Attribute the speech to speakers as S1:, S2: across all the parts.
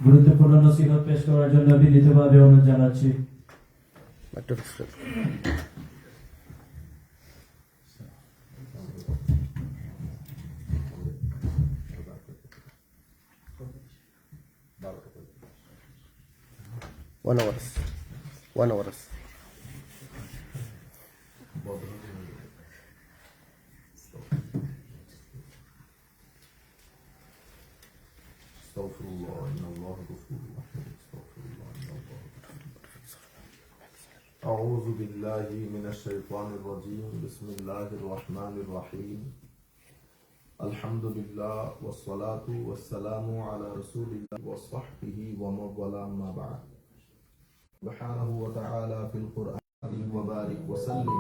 S1: গুরুত্বপূর্ণ নসিহত পেশ করার জন্য বিনীতভাবে অনুরোধ জানাচ্ছি।
S2: One hour.
S3: استغفر الله إن الله غفور رحيم استغفر الله إن الله أعوذ بالله من الشيطان الرجيم بسم الله الرحمن الرحيم الحمد لله والصلاة والسلام على رسول الله وصحبه ومن والاه أما بعد سبحانه وتعالى في القرآن وبارك وسلم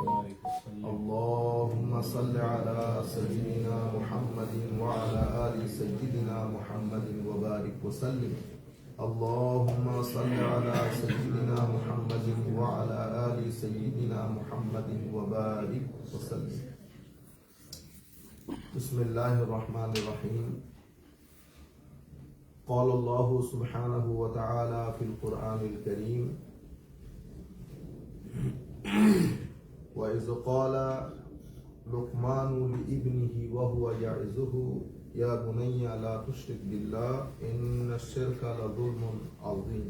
S3: اللهم صل على سيدنا محمد وعلى آل سيدنا محمد وبارك وسلم اللهم صل على سيدنا محمد وعلى آل سيدنا محمد وبارك وسلم بسم الله الرحمن الرحيم قال الله سبحانه وتعالى في القرآن الكريم وإذ قال لقمان لابنه وهو يعظه يا بني لا تشرك بالله إن الشرك لظلم عظيم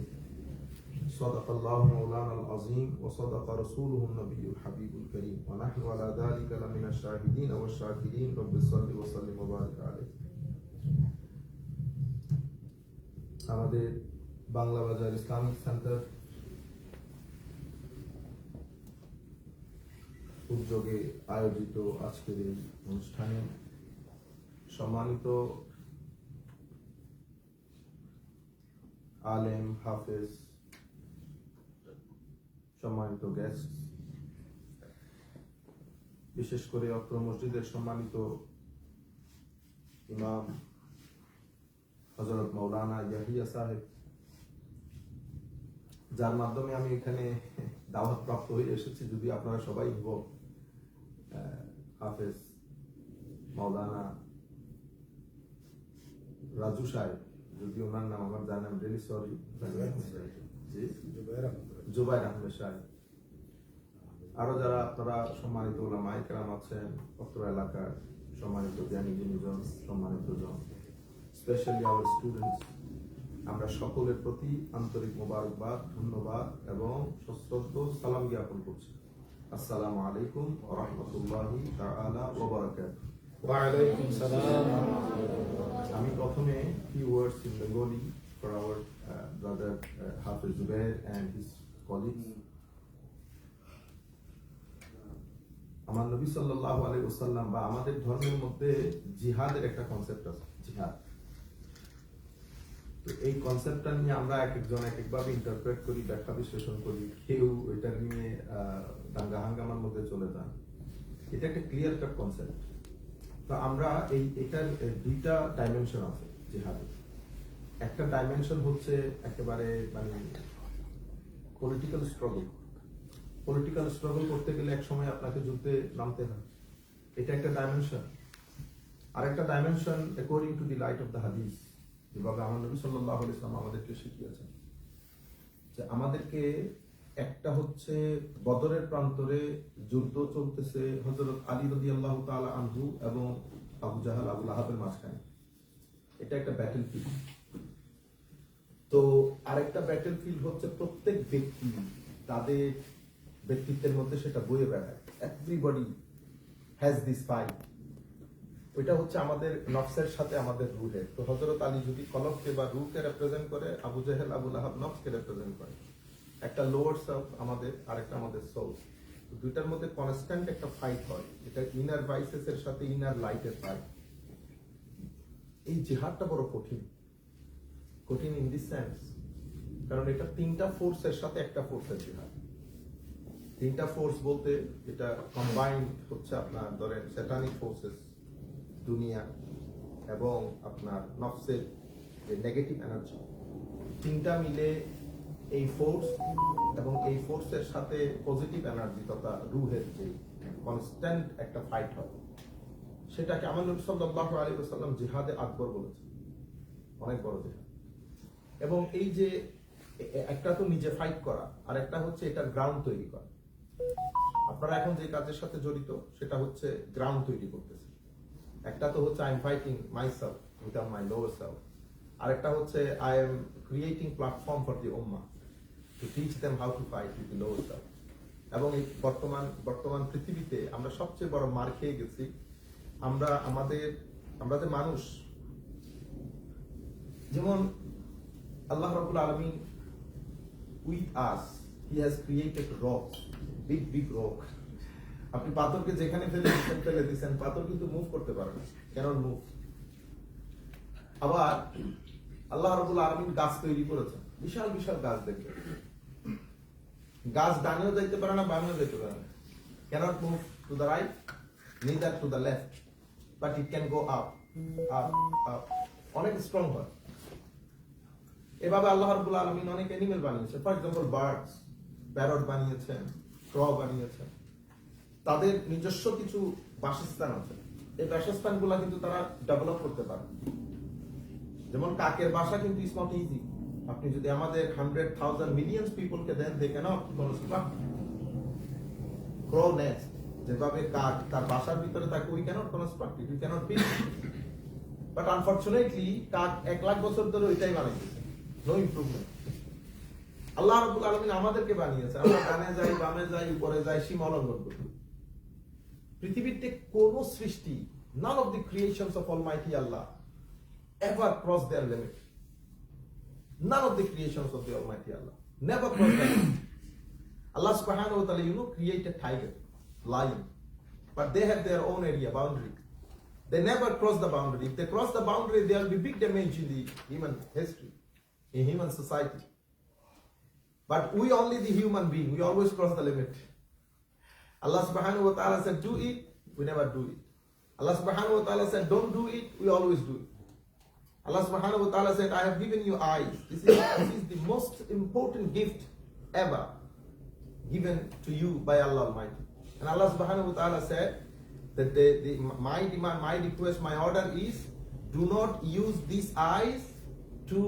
S3: صدق الله مولانا العظيم وصدق رسوله النبي الحبيب الكريم ونحن على ذلك لمن الشاهدين والشاكرين رب صل وسلم وبارك عليه আমাদের বাংলা বাজার ইসলামিক সেন্টার উদ্যোগে আয়োজিত আজকের এই অনুষ্ঠানে সম্মানিত আলেম হাফেজ সম্মানিত গেস্ট বিশেষ করে অত্র মসজিদের সম্মানিত ইমাম হযরত মাওলানা ইয়াহিয়া সাহেব যার মাধ্যমে আমি এখানে দাওয়াত প্রাপ্ত হয়ে এসেছি যদি আপনারা সবাই হাফেজ মাওলানা রাজু সাহেব যদি ওনার নাম আমার জানেন রিয়েলি সরি জুবাইর আহমেদ সাহেব আরো যারা আপনারা সম্মানিত ওলামায়ে কেরাম আছেন অত্র এলাকার সম্মানিত জ্ঞানী গুণীজন সম্মানিত জন স্পেশালি আওয়ার স্টুডেন্টস আমরা সকলের প্রতি আন্তরিক মোবারকবাদ ধন্যবাদ এবং সশ্রদ্ধ সালাম জ্ঞাপন করছি আসসালামু আলাইকুম ওয়া রাহমাতুল্লাহি তাআলা ওয়া বারাকাতুহু ওয়া আলাইকুম সালাম আমি প্রথমে few words in Bengali for our brother Hafiz Zubair and his colleagues আমার নবী সাল্লাল্লাহু আলাইহি ওয়াসাল্লাম বা আমাদের ধর্মের মধ্যে জিহাদের একটা কনসেপ্ট আছে জিহাদ এই কনসেপ্টটা নিয়ে আমরা এক একজন এক একভাবে ইন্টারপ্রেট করি ব্যাখ্যা বিশ্লেষণ করি কেউ এটা নিয়ে দাঙ্গা হাঙ্গামার মধ্যে চলে যান এটা একটা ক্লিয়ার কাট কনসেপ্ট তো আমরা এটার দুইটা ডাইমেনশন আছে জিহাদের একটা ডাইমেনশন হচ্ছে একেবারে মানে পলিটিক্যাল স্ট্রাগল করতে গেলে এক সময় আপনাকে যুদ্ধে নামতে হয় এটা একটা ডাইমেনশন আর একটা dimension according to the light off the হাদিস যেভাবে আমার নবী সাল্লাল্লাহু আলাইহি ওয়াসাল্লাম আমাদেরকে শিখিয়েছেন যে আমাদেরকে একটা হচ্ছে বদরের প্রান্তরে যুদ্ধ চলতেছে হযরত আলী রাদিয়াল্লাহু তাআলা আনহু এবং আবু জাহাল আবু লাহাবের মাঝখানে এটা একটা ব্যাটলফিল্ড তো আরেকটা ব্যাটলফিল্ড হচ্ছে প্রত্যেক ব্যক্তি তাদের ব্যক্তিত্বের মধ্যে সেটা বয়ে বেড়ায় এভরিবডি হ্যাজ দিস ফাইট ওইটা হচ্ছে আমাদের নফসের সাথে আমাদের রুহের তো হযরত আলী যদি কলবকে বা রুহকে রিপ্রেজেন্ট করে আবু জাহেল আবু লাহাব নফসকে রিপ্রেজেন্ট করে একটা লোয়ার সেলফ আমাদের আরেকটা আমাদের সোল তো দুইটার মধ্যে কনস্ট্যান্ট একটা ফাইট হয় এটা ইনার ভাইসেস এর সাথে ইনার লাইটের ফাইট এই জিহাদটা বড় কঠিন ইন দিস সেন্স কারণ এটা তিনটা ফোর্সের সাথে একটা ফোর্সের জিহাদ তিনটা ফোর্স বলতে এটা কম্বাইন্ড হচ্ছে আপনার ধরেন স্যাটানিক ফোর্সেস দুনিয়া এবং আপনার নফসের যে নেগেটিভ এনার্জি তিনটা মিলে এই ফোর্স এবং এই ফোর্সের সাথে পজিটিভ এনার্জি তথা রুহের যে কনস্ট্যান্ট একটা ফাইট হয় সেটাকে আমার নবী সাল্লাল্লাহু আলাইহি ওয়াসাল্লাম জিহাদে আকবর বলেছেন অনেক বড় জিহাদ এবং এই যে একটা তো নিজে ফাইট করা আর একটা হচ্ছে এটার গ্রাউন্ড তৈরি করা। আপনারা এখন যে কাজের সাথে জড়িত সেটা হচ্ছে গ্রাউন্ড তৈরি করতেছে। একটা তো হচ্ছে I am fighting myself with my lower self, আর একটা হচ্ছে I am creating platform for the উম্মাহ to teach them how to fight with the lower self. এবং এই বর্তমান পৃথিবীতে আমরা সবচেয়ে বড় মার খেয়ে গেছি। আমরা যে মানুষ, যেমন আল্লাহ রাব্বুল আলামিন with us he has created rock, big rock. আপনি পাথরকে যেখানে ফেলে দিচ্ছেন পাথর কিন্তু মুভ করতে পারে না, কেন মুভ। আবার আল্লাহ রাব্বুল আলামিন গাছ তৈরি করেছেন, বিশাল বিশাল গাছ দেখবেন, গাছ ডানেও যাইতে পারে না বামেও যাইতে পারে না, cannot move to the right neither to the left, but it can go up, অনেক স্ট্রং হয়। এভাবে আল্লাহ রাব্বুল আলামিন অনেক অ্যানিমেল বানিয়েছেন। ফর এক্সাম্পল বার্ডস, প্যারট বানিয়েছেন, ক্র বানিয়েছেন। তাদের নিজস্ব কিছু বাসস্থান আছে, এই বাসস্থানগুলো কিন্তু তারা ডেভেলপ করতে পারে। যেমন কাকের বাসা কিন্তু ইজ নট ইজি। আপনি যদি আমাদের 100,000 মিলিয়ন পিপলকে দেন, they cannot construct crow nest, যেভাবে কাক তার বাসার ভিতরে থাকে, we cannot construct it, we cannot build. But unfortunately কাক 1 লাখ বছর ধরে ওইটাই বানাইতেছে, নো ইমপ্রুভমেন্ট। আল্লাহ রাব্বুল আলামিন আমাদেরকে বানিয়েছে, আমরা ডানে যাই বামে যাই উপরে যাই, সীমা লঙ্ঘন করি। পৃথিবীতে কোন সৃষ্টি, none of the creations of Almighty Allah ever cross their limit. None of the creations of the Almighty Allah never cross their limit. Allah subhanahu wa ta'ala, created tiger, lion, but they have their own area, boundary. They never cross the boundary. If they cross the boundary, there will be big damage in the human history, in human society. But we only the human being, we always cross the limit. Allah subhanahu wa ta'ala said do it, we never do it. Allah subhanahu wa ta'ala said don't do it, we always do it. Allah subhanahu wa ta'ala said I have given you eyes. This is the most important gift ever given to you by Allah Almighty. And Allah subhanahu wa ta'ala said that my demand, my request, my order is do not use these eyes to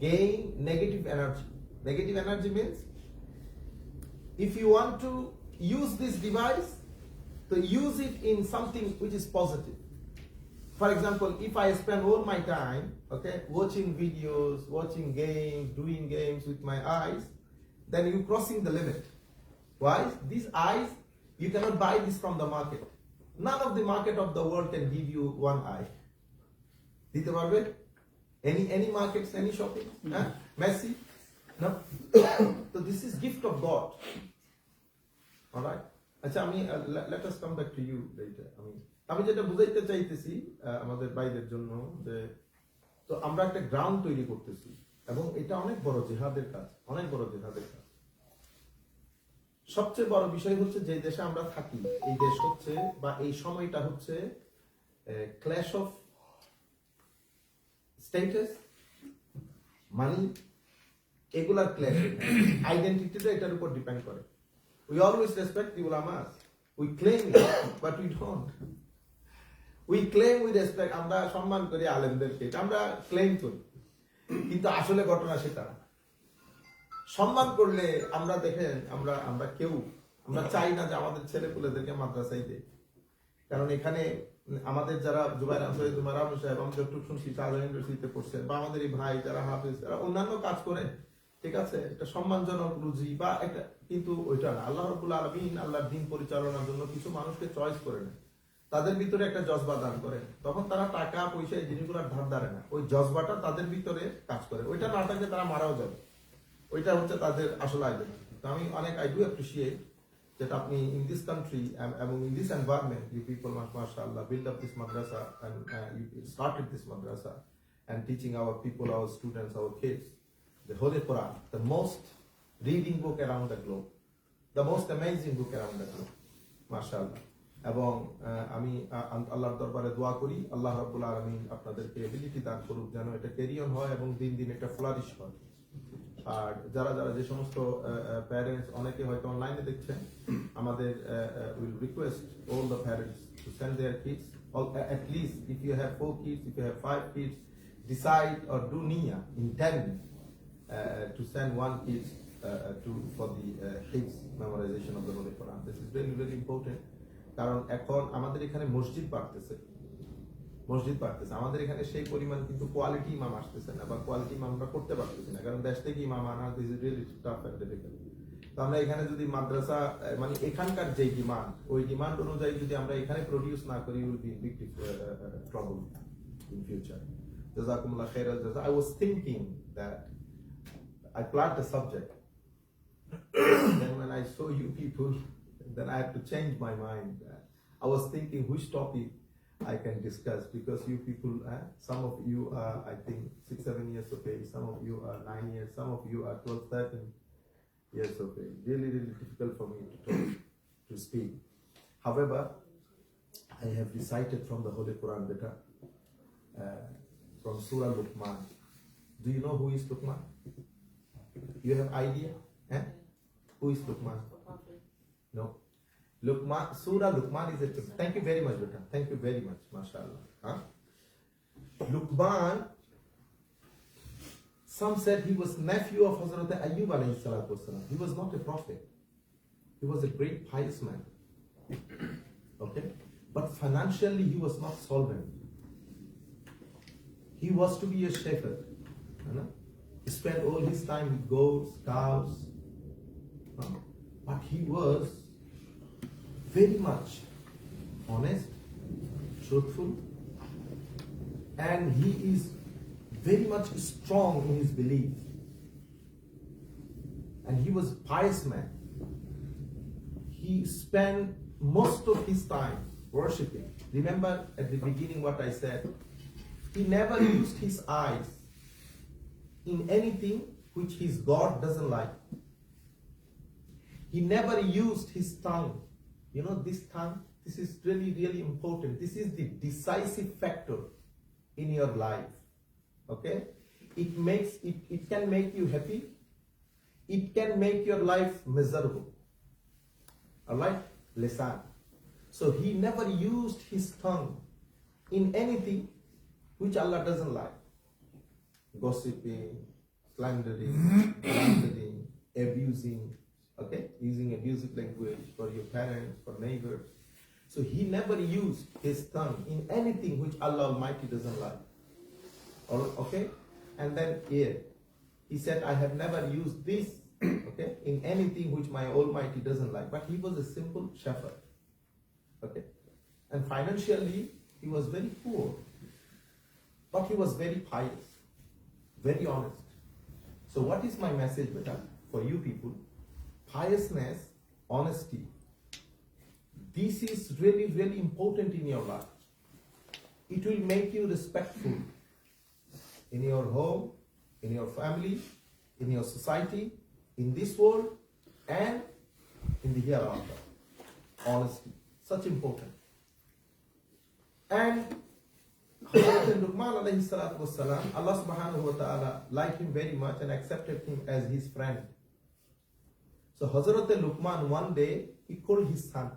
S3: gain negative energy. Negative energy means if you want to use this device, to use it in something which is positive. For example, if I spend all my time, watching videos, watching games, doing games with my eyes, then you're crossing the limit. Why? These eyes, you cannot buy this from the market. None of the market of the world can give you one eye. Dite parbe? Any markets, any shopping? Messi? No? So this is gift of God. Alright? আচ্ছা, let us come back to you later. আমি যেটা বুঝাইতে চাইতেছি আমাদের বাইরের জন্য, যে তো আমরা একটা গ্রাউন্ড তৈরি করতেছি এবং এটা অনেক বড় জিহাদের কাজ, অনেক বড় জিহাদের কাজ। সবচেয়ে বড় বিষয় হচ্ছে যে দেশে আমরা থাকি, এই দেশ হচ্ছে বা এই সময়টা হচ্ছে ক্ল্যাশ অফ স্ট্যাটাস, মানি, এগুলার ক্ল্যাশ। আইডেন্টিটিটা এটার উপর ডিপেন্ড করে। We always respect the ulamas. We claim it, but we don't. We claim we respect, আমরা সম্মান করি আলেমদেরকে, আমরা ক্লেম করি, কিন্তু আসলে ঘটনা সেটা না। সম্মান করলে আমরা দেখেন আমরা চাই না যে আমাদের ছেলেপুলেদেরকে মাদ্রাসায় দেয়। কারণ এখানে আমাদের যারা জুবাইর আহমেদ সাহেব, আমি যতটুকু শুনছি শাহজাহান ইউনিভার্সিটিতে পড়ছেন, বা আমাদের এই ভাই যারা হাফেজ, যারা অন্যান্য কাজ করে, ঠিক আছে, একটা সম্মানজনক রুজি বা একটা, কিন্তু ওইটা না। আল্লাহ রাব্বুল আলামিন আল্লাহর দ্বীন পরিচালনার জন্য কিছু মানুষকে চয়েস করে নেন, তাদের ভিতরে একটা জজবা দান করেন, তখন তারা টাকা পয়সা এই জিনিসগুলোর ধার ধারে না, ওই জজবাটা তাদের ভিতরে কাজ করে। ওইটা না থাকলে তারা মারাও যাবে, ওইটা হচ্ছে তাদের আসল আইডেন্টিটি। তো আমি অনেক আই ডু অ্যাপ্রিশিয়েট যেটা আপনি ইন দিস কান্ট্রি এবং in this environment you people মাশাআল্লাহ বিল্ড আপ দিস মাদ্রাসা এন্ড ইউ স্টার্টেড দিস মাদ্রাসা and teaching our people, our students, our kids the Holy Quran, the most reading book around the globe, the most amazing book around the globe, mashallah. এবং আমি আল্লাহর দরবারে দোয়া করি আল্লাহ রাব্বুল আলামিন আপনাদেরকে এবিলিটি দান করুক যেন এটা ক্যারিয়ন হয় এবং দিন দিন এটা ফ্লারিশ হয়। আর যারা যে সমস্ত প্যারেন্টস, অনেকে হয়তো অনলাইনে দেখছেন, আমাদের will request all the parents to send their kids, at least if you have 4 kids, if you have 5 kids, decide or do niyyah, intend to send one kid for the Hifz memorization of the Holy Quran. This is really, really important. কারণ এখন আমাদের এখানে মসজিদ বাড়তেছে, আমাদের এখানে সেই পরিমাণ কিন্তু কোয়ালিটি ইমাম আসতেছে না, বা কোয়ালিটি ইমাম আমরা করতে পারতেছি না, কারণ দেশ থেকে ইমাম আনা this is really tough and difficult. তো আমরা এখানে যদি মাদ্রাসা মানে এখানকার যে ডিমান্ড, ওই ডিমান্ড অনুযায়ী যদি আমরা এখানে প্রডিউস না করি, will be big trouble in future. জাযাকুমুল্লাহ খাইরাল জাযা। I was thinking that I planned a subject. Then when I saw you people, then I had to change my mind. I was thinking which topic I can discuss, because you people, some of you are, I think, 6-7 years of age, some of you are 9 years, some of you are 12-13 years of age. Really, really difficult for me to talk, to speak. However, I have recited from the Holy Quran beta, from Surah Luqman. Do you know who is Luqman? You have idea? Who is Luqman? No. Luqman, Surah Luqman is a, thank you very much, beta. Thank you very much, mashallah. Luqman, some said he was nephew of Hazrat Ayyub alayhi salatu wasalam. He was not a prophet. He was a great pious man. Okay? But financially he was not solvent. He was to be a shepherd. He spent all his time with goats, cows. But he was very much honest, truthful, and he is very much strong in his belief. And he was a pious man. He spent most of his time worshipping. Remember at the beginning what I said? He never used his eyes in anything which his God doesn't like. He never used his tongue. You know, this tongue, this is really, really important. This is the decisive factor in your life. Okay? It can make you happy. It can make your life miserable. Alright? Lisan. So he never used his tongue in anything which Allah doesn't like. Gossiping, slandering, abusing, okay, using abusive language for your parents, for neighbors. So he never used his tongue in anything which Allah Almighty doesn't like. Okay? And then here, he said, I have never used this, okay, in anything which my Almighty doesn't like. But he was a simple shepherd. Okay? And financially, he was very poor. But he was very pious, very honest. So what is my message, beta, for you people? Piousness, honesty. This is really, really important in your life. It will make you respectful in your home, in your family, in your society, in this world, and in the hereafter. Honesty, such important. And Hazrat Luqman alayhi salatu wasalam, Allah subhanahu wa ta'ala liked him very much and accepted him as his friend. So Hazrat Luqman, one day, he called his son.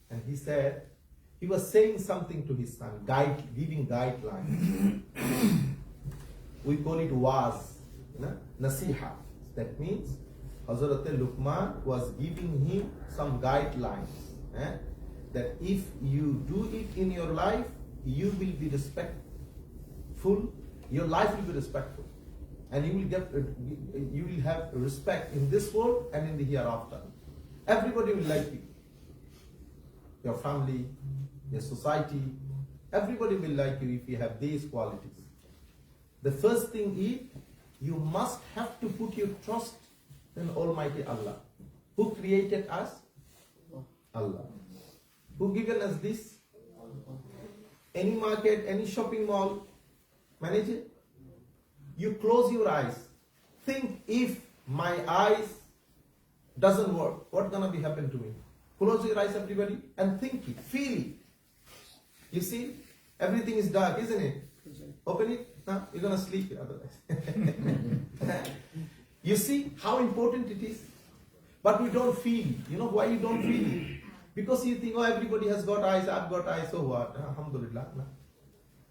S3: And he said, he was saying something to his son, giving guidelines. We call it waz, nasiha. That means Hazrat Luqman was giving him some guidelines. That if you do it in your life, you will be respectful. Your life will be respectful. And you will have respect in this world and in the hereafter. Everybody will like you. Your family, your society, everybody will like you if you have these qualities. The first thing is, you must have to put your trust in Almighty Allah. Who created us? Allah. Who given us this? Any market, any shopping mall, manage it. You close your eyes. Think, if my eyes doesn't work, what's gonna be happen to me? Close your eyes, everybody, and think it, feel it. You see, everything is dark, isn't it? Open it. No, you're gonna sleep otherwise. You see how important it is? But we don't feel. You know why you don't feel it? Because you think, oh, everybody has got eyes, I've got eyes, so what? Alhamdulillah. No.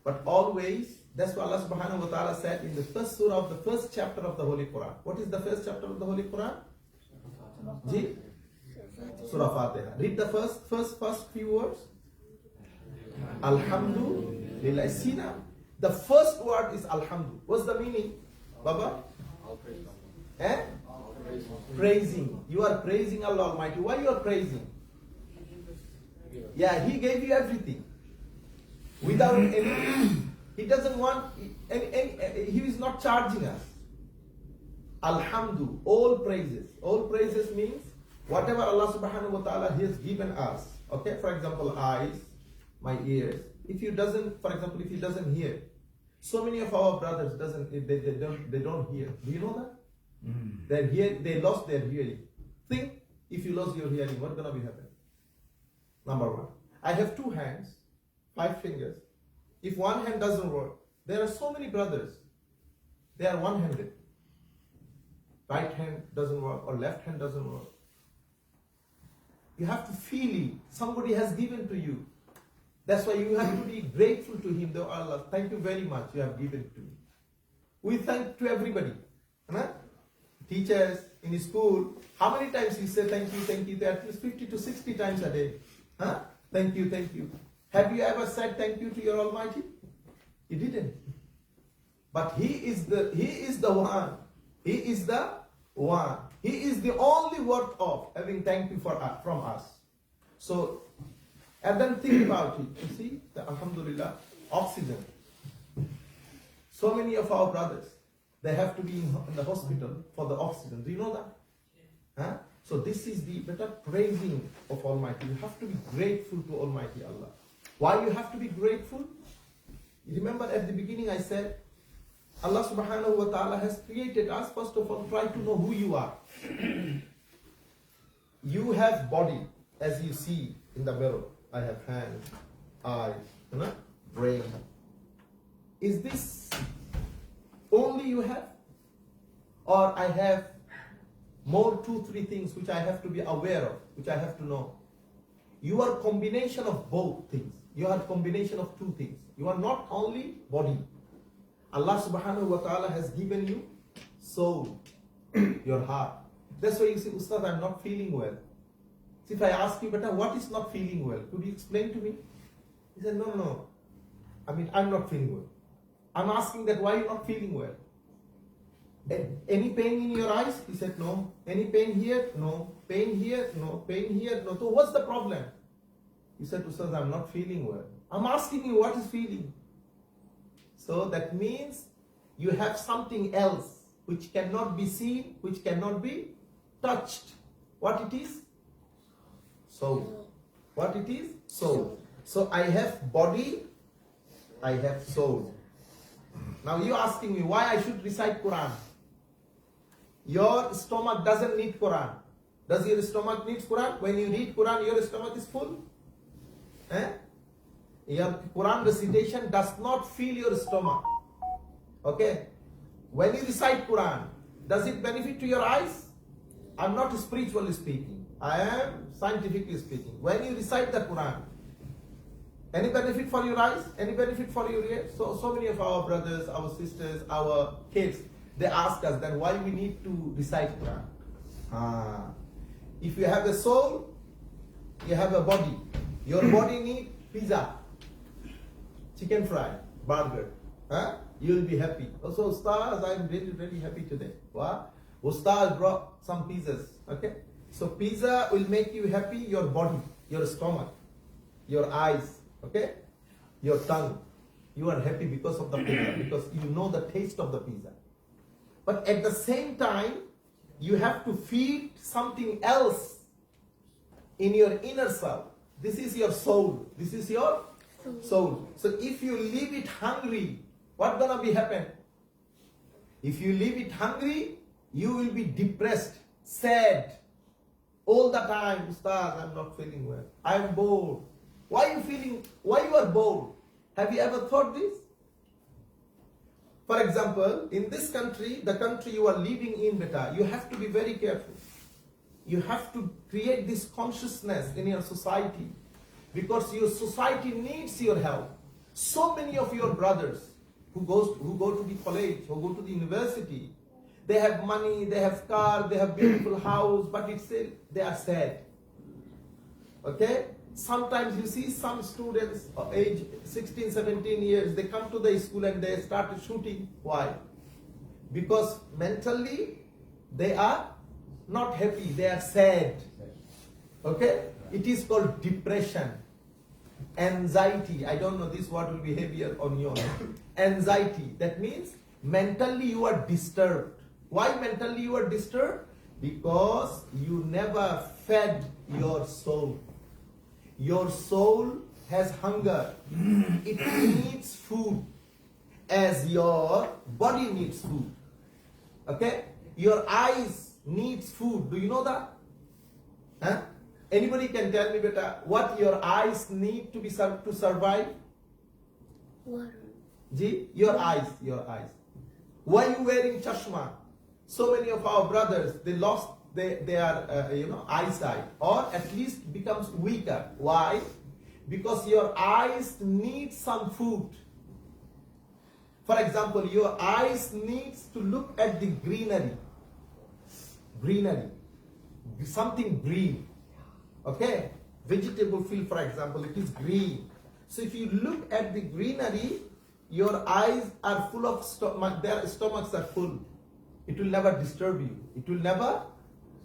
S3: But always That's what Allah subhanahu wa ta'ala said in the first surah of the first chapter of the Holy Quran. What is the first chapter of the Holy Quran? Ji? Surah Fatiha. Read the first few words. Alhamdulillah. See now, the first word is Alhamdu. What's the meaning, Baba? Eh? Praising. You are praising Allah Almighty. Why you are praising? Yeah, He gave you everything. Without any, He doesn't want any, He is not charging us. Alhamdu, all praises. All praises means whatever Allah subhanahu wa ta'ala has given us. Okay, for example, eyes, my ears. If He doesn't hear, so many of our brothers they don't hear. Do you know that? They lost their hearing. Think, if you lost your hearing, what's gonna be happening? Number one, I have 2 hands, 5 fingers. If one hand doesn't work, there are so many brothers, they are one-handed. Right hand doesn't work or left hand doesn't work. You have to feel it. Somebody has given to you. That's why you have to be grateful to Him. Though Allah, thank you very much, you have given to me. We thank to everybody. Huh? Teachers in school, how many times you say thank you, at least 50 to 60 times a day. Huh? Thank you. Have you ever said thank you to your Almighty? You didn't. But He is the one. He is the one. He is the only worth of having thank you from us. So, and then think about it. You see, Alhamdulillah, oxygen. So many of our brothers, they have to be in the hospital for the oxygen. Do you know that? Huh? So this is the better praising of Almighty. You have to be grateful to Almighty Allah. Why you have to be grateful? You remember at the beginning I said, Allah subhanahu wa ta'ala has created us. First of all, try to know who you are. You have body, as you see in the mirror. I have hands, eyes, brain. Is this only you have? Or I have more 2-3 things which I have to be aware of, which I have to know. You are combination of both things. You are combination of 2 things. You are not only body. Allah subhanahu wa ta'ala has given you soul, your heart. That's why you say, Ustad, I'm not feeling well. So if I ask you, Beta, what is not feeling well? Could you explain to me? He said, no. I mean, I'm not feeling well. I'm asking that why you're not feeling well. Any pain in your eyes? He said, no. Any pain here? No. Pain here? No. Pain here? No. So what's the problem? He said, Ustaz, I'm not feeling well. I'm asking you, what is feeling? So that means you have something else which cannot be seen, which cannot be touched. What it is? Soul. What it is? Soul. So I have body, I have soul. Now you're asking me why I should recite Quran. Your stomach doesn't need Quran. Does your stomach need Quran? When you read Quran, your stomach is full? Your Quran recitation does not fill your stomach. Okay? When you recite Quran, does it benefit to your eyes? I'm not spiritually speaking. I am scientifically speaking. When you recite the Quran, any benefit for your eyes? Any benefit for your ears? So many of our brothers, our sisters, our kids, they ask us then why we need to recite Quran. If you have a soul, you have a body. Your body needs pizza, chicken fry, burger. You will be happy. Also, Ustaz, I'm really, really happy today. Wow. Ustaz brought some pizzas. Okay? So pizza will make you happy, your body, your stomach, your eyes, okay? Your tongue. You are happy because of the pizza, because you know the taste of the pizza. But at the same time, you have to feed something else in your inner self. This is your soul. This is your soul. So if you leave it hungry, what's gonna be happen? If you leave it hungry, you will be depressed, sad, all the time. Ustaz, I'm not feeling well. I'm bored. Why you are bored? Have you ever thought this? For example, in this country, the country you are living in, beta, you have to be very careful. You have to create this consciousness in your society, because your society needs your help. So many of your brothers, who go to the college, who go to the university, they have money, they have car, they have beautiful house, but it's still they are sad. Okay? Sometimes you see some students of age 16, 17 years, they come to the school and they start shooting. Why? Because mentally they are not happy, they are sad. Okay? It is called depression. Anxiety. I don't know, this word will be heavier on you. Anxiety. That means mentally you are disturbed. Why mentally you are disturbed? Because you never fed your soul. Your soul has hunger. It needs food as your body needs food. Okay? Your eyes needs food. Do you know that? Huh? Anybody can tell me, beta, what your eyes need to be to survive?
S4: Water.
S3: Ji, your eyes. Why you wearing chashma? So many of our brothers, they lost their eyesight, or at least becomes weaker. Why? Because your eyes need some food. For example, your eyes needs to look at the greenery, something green. Okay, vegetable field, for example, it is green. So if you look at the greenery, your eyes are full of stomach, their stomachs are full. It will never disturb you. It will never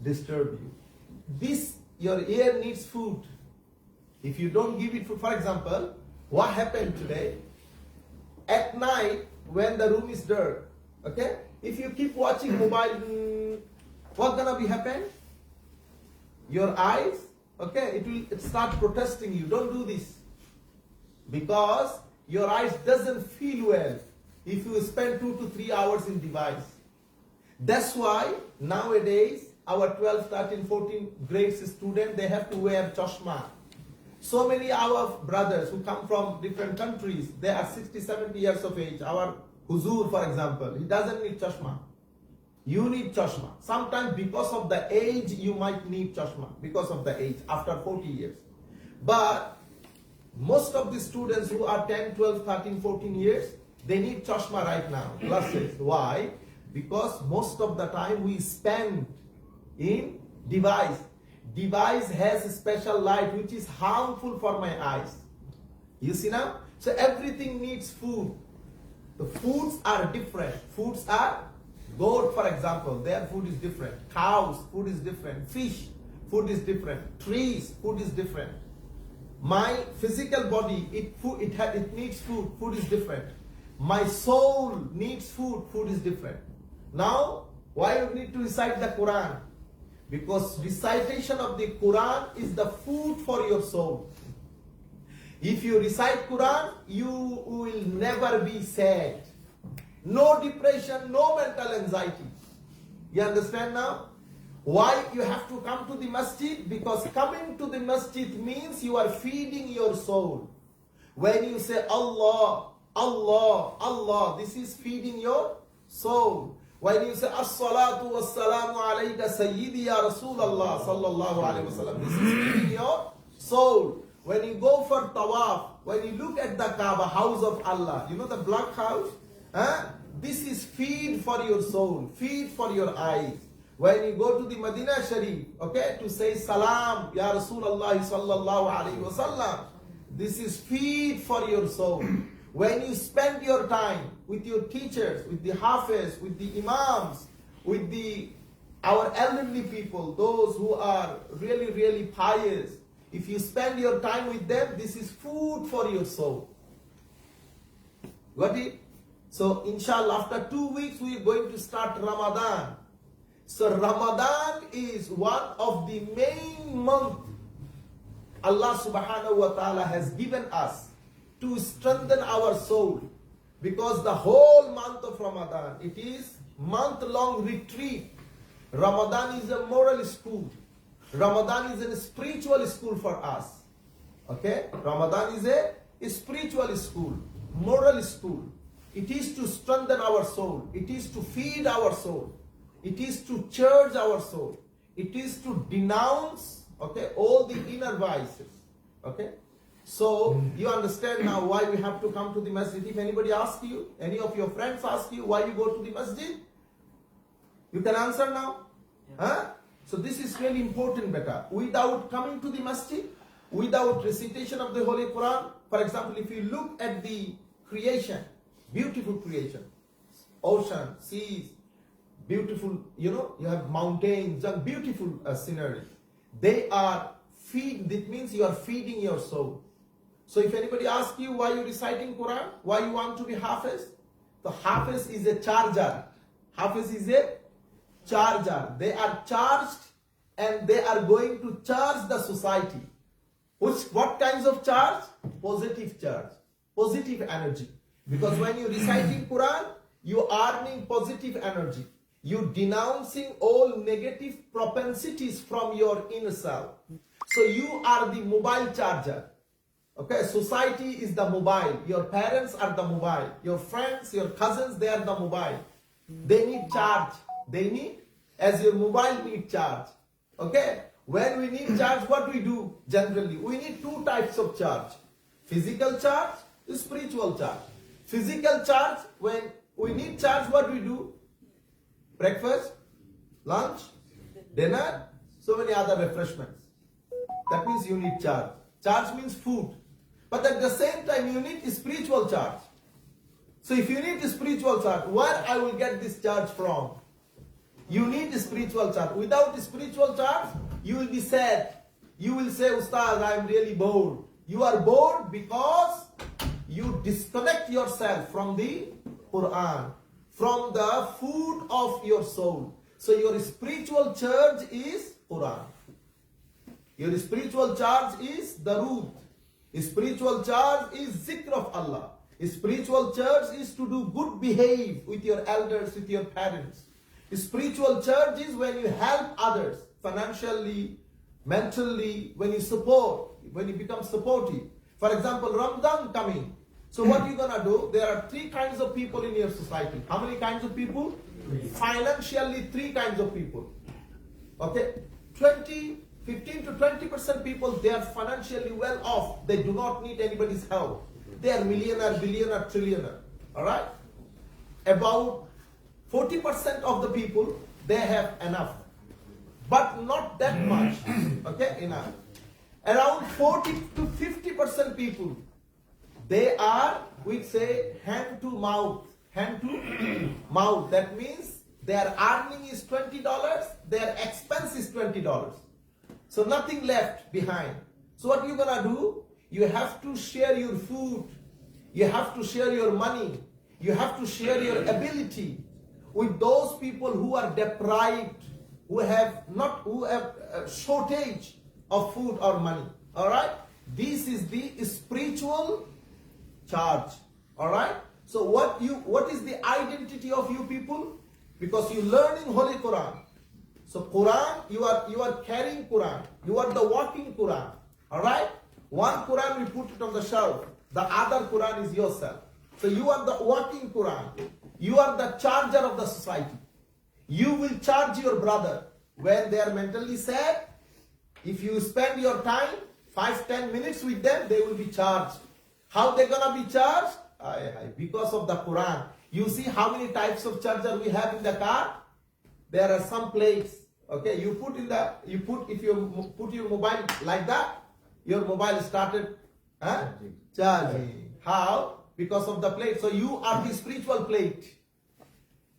S3: disturb you. This, your ear needs food. If you don't give it food, for example, what happened today? At night, when the room is dark, okay? If you keep watching mobile, what gonna be happen? Your eyes, okay, it start protesting you. Don't do this. Because your eyes doesn't feel well if you spend 2 to 3 hours in device. That's why nowadays our 12, 13, 14 grades student, they have to wear chashma. So many our brothers who come from different countries, they are 60, 70 years of age. Our Huzur, for example, he doesn't need chashma. You need chashma. Sometimes because of the age, you might need chashma. Because of the age, after 40 years. But most of the students who are 10, 12, 13, 14 years, they need chashma right now. Glasses. Why? Because most of the time we spend in device. Device has a special light which is harmful for my eyes. You see now? So everything needs food. The foods are different. Foods are goat, for example, their food is different. Cows, food is different. Fish, food is different. Trees, food is different. My physical body, it needs food. Food is different. My soul needs food. Food is different. Now, why you need to recite the Quran? Because recitation of the Quran is the food for your soul. If you recite Quran, you will never be sad. No depression, no mental anxiety. You understand now? Why you have to come to the masjid? Because coming to the masjid means you are feeding your soul. When you say Allah, Allah, Allah, this is feeding your soul. When you say As-salatu was-salamu alayka sayyidi ya Rasulallah sallallahu alayhi wa sallam, this is feeding your soul. When you go for tawaf, when you look at the Kaaba, house of Allah, you know the black house? This is feed for your soul, feed for your eyes. When you go to the Medina Sharif, okay, to say Salam, Ya Rasulullah sallallahu alayhi wa sallam, this is feed for your soul. When you spend your time with your teachers, with the Hafiz, with the Imams, with our elderly people, those who are really, really pious, if you spend your time with them, this is food for your soul. Got it? So, inshallah, after 2 weeks, we are going to start Ramadan. So, Ramadan is one of the main months Allah subhanahu wa ta'ala has given us to strengthen our soul. Because the whole month of Ramadan, it is month-long retreat. Ramadan is a moral school. Ramadan is a spiritual school for us. Okay? Ramadan is a spiritual school, moral school. It is to strengthen our soul. It is to feed our soul. It is to charge our soul. It is to denounce, okay, all the inner vices. Okay? So you understand now why we have to come to the masjid. If anybody asks you, any of your friends ask you why you go to the masjid, you can answer now. Huh? So this is really important, beta. Without coming to the masjid, without recitation of the Holy Quran, for example, if you look at the creation, beautiful creation, ocean, seas, beautiful, you have mountains and beautiful scenery. They are that means you are feeding your soul. So if anybody asks you why you reciting Quran, why you want to be Hafiz, the Hafiz is a charger. Hafiz is a charger. They are charged and they are going to charge the society. What kinds of charge? Positive charge, positive energy. Because when you reciting Quran, you are earning positive energy. You denouncing all negative propensities from your inner self. So you are the mobile charger. Okay, society is the mobile. Your parents are the mobile. Your friends, your cousins, they are the mobile. They need charge. They need, as your mobile need charge. Okay, when we need charge, what we do generally? We need two types of charge. Physical charge, spiritual charge. Physical charge, when we need charge, what we do? Breakfast, lunch, dinner, so many other refreshments. That means you need charge. Charge means food. But at the same time, you need spiritual charge. So if you need spiritual charge, where I will get this charge from? You need spiritual charge. Without spiritual charge, you will be sad. You will say, Ustaz, I am really bored. You are bored because you disconnect yourself from the Quran, from the food of your soul. So your spiritual charge is Quran. Your spiritual charge is Darud. Spiritual charge is Zikr of Allah. Spiritual charge is to do good behave with your elders, with your parents. Spiritual charge is when you help others financially, mentally, when you support, when you become supportive. For example, Ramadan coming. So what are you gonna do? There are three kinds of people in your society. How many kinds of people? Financially, three kinds of people. Okay? 15 to 20% people, they are financially well off. They do not need anybody's help. They are millionaire, billionaire, trillionaire. Alright? About 40% of the people, they have enough. But not that much. Okay? Enough. Around 40 to 50% people, they are, we say, hand to mouth. Hand to mouth. That means their earning is $20, their expense is $20. So nothing left behind. So what you gonna do? You have to share your food. You have to share your money. You have to share your ability with those people who are deprived, who have a shortage of food or money. Alright? This is the spiritual charge. Alright? So what is the identity of you people? Because you learning Holy Quran. So Quran, you are carrying Quran. You are the walking Quran. Alright? One Quran we put it on the shelf. The other Quran is yourself. So you are the walking Quran. You are the charger of the society. You will charge your brother when they are mentally sad. If you spend your time, 5-10 minutes with them, they will be charged. How they gonna be charged? Because of the Quran. You see how many types of charger we have in the car? There are some plates. Okay, if you put your mobile like that, your mobile started charging. How? Because of the plate. So you are the spiritual plate.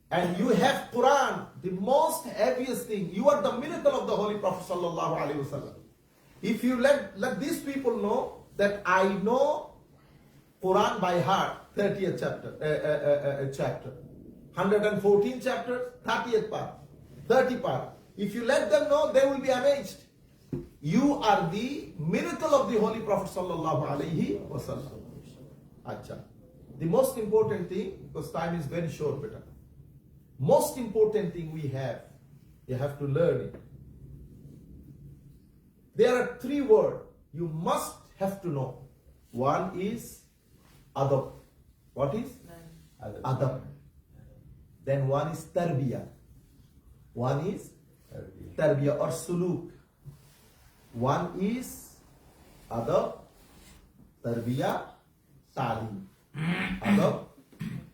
S3: And you have Quran, the most heaviest thing. You are the miracle of the Holy Prophet sallallahu alaihi wasallam. If you let these people know that I know Quran by heart, 30th chapter, 114 chapters, 30th part, 30 part. If you let them know, they will be amazed. You are the miracle of the Holy Prophet sallallahu alaihi wasallam. Acha. The most important thing, because time is very short, beta. Most important thing we have, you have to learn it. There are three words you must have to know. One is adab. What is? Adab. Then one is tarbiyah. One is tarbiyah or suluk. One is adab Tarbiya, talim. Adab,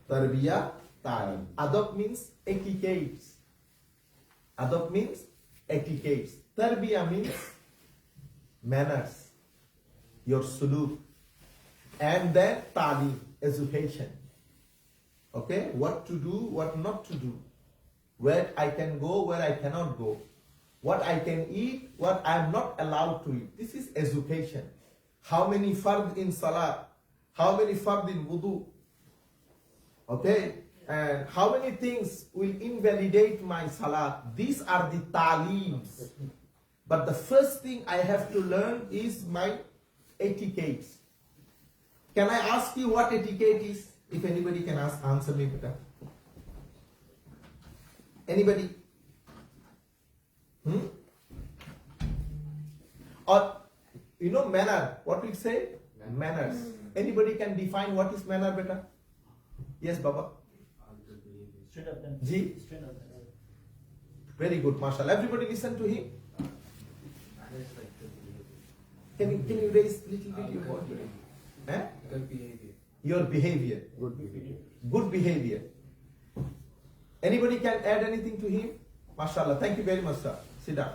S3: tarbiya, talim. Adab means etiquettes. Adab means etiquettes. Tarbiya means manners, your suluk. And then talim, education. Okay, what to do, what not to do. Where I can go, where I cannot go. What I can eat, what I am not allowed to eat. This is education. How many fard in salah? How many fard in wudu? Okay, and how many things will invalidate my salah? These are the taleems. But the first thing I have to learn is my etiquettes. Can I ask you what etiquette is? If anybody can answer me better. Anybody? Or, you know, manner. What we say? Manners. Anybody can define what is manner better? Yes, Baba?
S1: Straight up then.
S3: Ji?
S1: Straight up.
S3: Very good, mashallah. Everybody listen to him. Can you raise little bit your voice? Eh?
S5: Good behavior.
S3: Your behavior.
S2: Good behavior.
S3: Good behavior. Anybody can add anything to him? Mashallah. Thank you very much, sir. Sit down.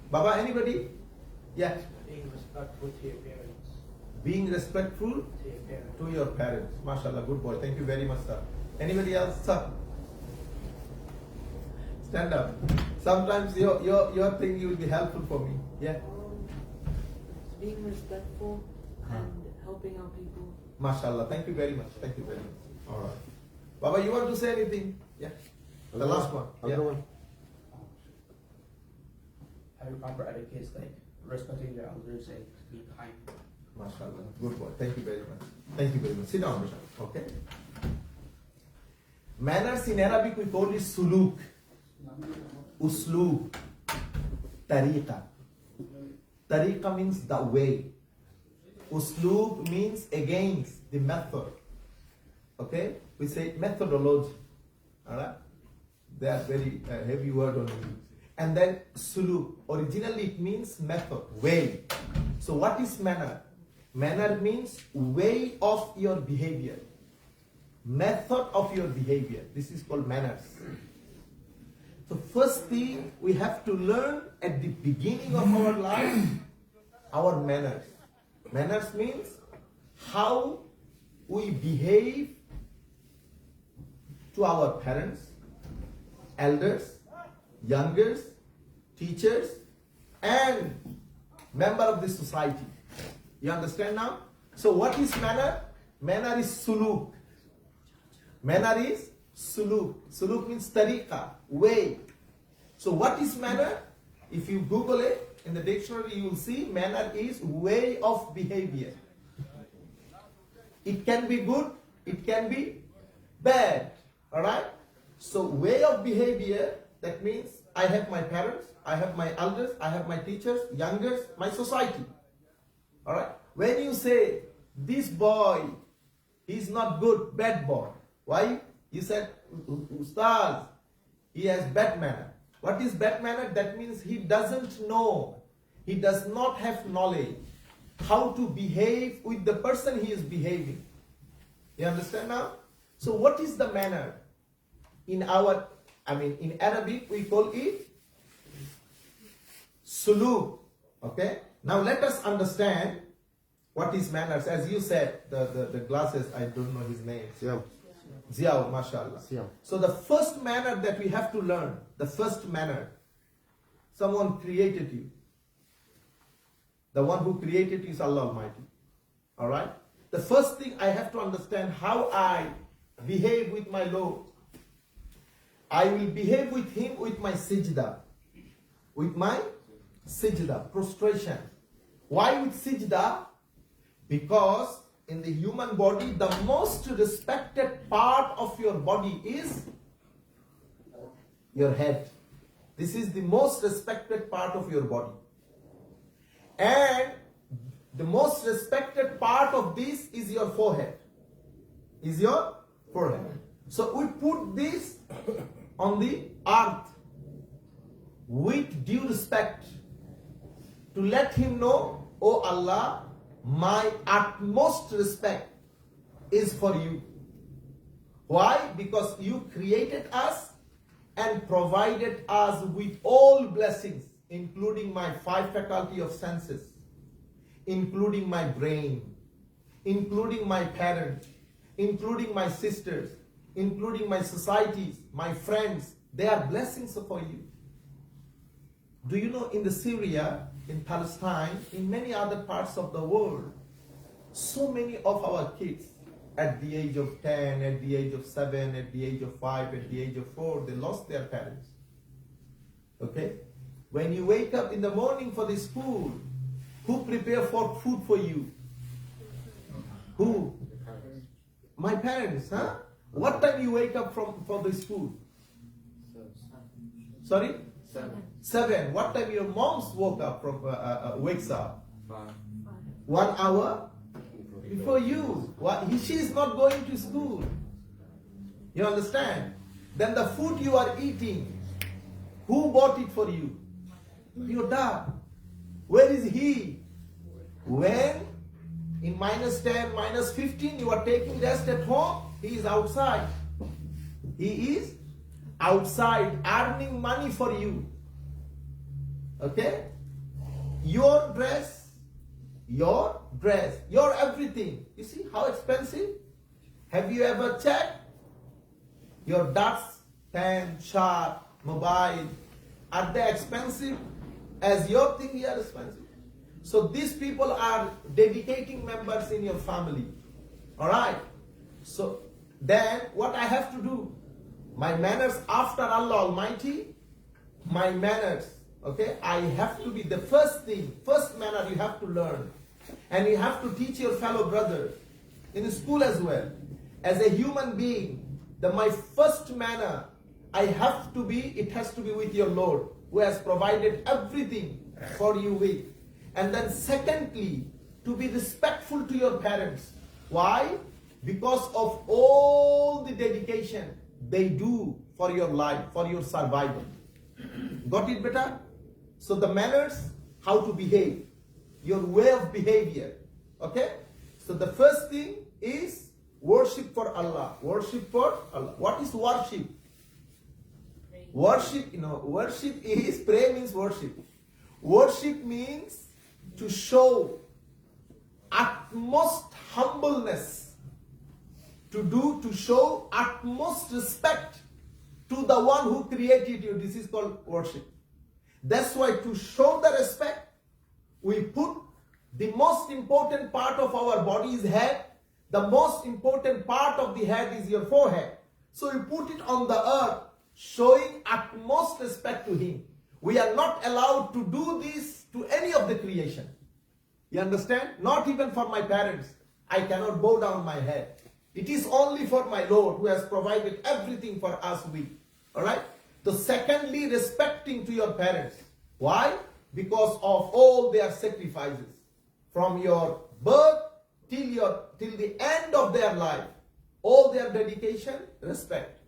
S3: Baba, anybody? Yeah.
S5: Being respectful to your parents.
S3: Being respectful
S5: To your parents.
S3: to your parents. Mashallah. Good boy. Thank you very much, sir. Anybody else, sir? Stand up. Sometimes your thing will be helpful for me. Yeah.
S6: Being respectful and helping out people.
S3: Mashallah. Thank you very much. Thank you very much. All right. Baba, you want to say anything? Yeah. The last one.
S2: Other
S3: Yeah.
S2: one.
S5: Having proper etiquette, like respecting your elders and being kind.
S3: Mashallah. Good boy. Thank you very much. Thank you very much. Sit down, Mashallah. Okay. Manners in Arabic we call it suluk, usloob, tariqa. Tariqa means the way. Usloob means against the method. Okay? We say methodology. Alright? They are very heavy word on it. And then suluk. Originally it means method, way. So what is manner? Manner means way of your behavior. Method of your behavior. This is called manners. So first thing we have to learn at the beginning of our life, our manners. Manners means how we behave to our parents, elders, youngers, teachers, and member of the society. You understand now? So what is manner? Manner is suluk. Manner is suluk. Suluk means tariqa, way. So what is manner? If you Google it in the dictionary, you will see manner is way of behavior. It can be good, it can be bad. Alright? So way of behavior, that means I have my parents, I have my elders, I have my teachers, youngers, my society. Alright? When you say, this boy, he's not good, bad boy. Why? You said, Ustaz, he has bad manner. What is bad manner? That means he doesn't know, he does not have knowledge how to behave with the person he is behaving. You understand now? So what is the manner? In Arabic we call it suluk. Okay? Now let us understand what is manners. As you said, the glasses, I don't know his name.
S2: Siam.
S3: Ziaul, mashallah.
S2: Siam.
S3: So the first manner that we have to learn, the first manner, someone created you. The one who created you is Allah Almighty. Alright? The first thing I have to understand how I behave with my Lord. I will behave with him with my sajda. With my sajda, prostration. Why with sajda? Because in the human body, the most respected part of your body is your head. This is the most respected part of your body. And the most respected part of this is your forehead. Is your forehead. So we put this on the earth with due respect to let him know, oh Allah, my utmost respect is for you. Why? Because you created us and provided us with all blessings, including my 5 faculty of senses, including my brain, including my parents, including my sisters, including my societies, my friends. They are blessings for you. Do you know in the Syria, in Palestine, in many other parts of the world, so many of our kids at the age of 10, at the age of 7, at the age of 5, at the age of 4, they lost their parents. Okay? When you wake up in the morning for the school, who prepare for food for you? Who? My parents, huh? What time you wake up for the school? Sorry? 7. What time your moms woke up wakes up? 1 hour before you. She is not going to school. You understand? Then the food you are eating, who bought it for you? Your dad. Where is he? When in -10, -15 you are taking rest at home, he is outside. He is outside earning money for you. Okay? Your dress, your everything. You see how expensive? Have you ever checked? Your dots, pen, chart, mobile, are they expensive as your thing here expensive? So these people are dedicating members in your family. Alright? So then what I have to do? My manners after Allah Almighty, my manners, okay? I have to be the first manner you have to learn. And you have to teach your fellow brothers in school as well. As a human being, my first manner it has to be with your Lord, who has provided everything for you with. And then secondly, to be respectful to your parents. Why? Because of all the dedication they do for your life, for your survival. Got it better? So the manners, how to behave, your way of behavior. Okay? So the first thing is worship for Allah. Worship for Allah. What is worship? Worship, worship is, pray means worship. Worship means to show utmost humbleness, to show utmost respect to the one who created you. This is called worship. That's why to show the respect, we put the most important part of our body is head. The most important part of the head is your forehead. So you put it on the earth, showing utmost respect to him. We are not allowed to do this to any of the creation. You understand? Not even for my parents. I cannot bow down my head. It is only for my Lord who has provided everything for us with. Alright? So secondly, respecting to your parents. Why? Because of all their sacrifices. From your birth till the end of their life. All their dedication, respect.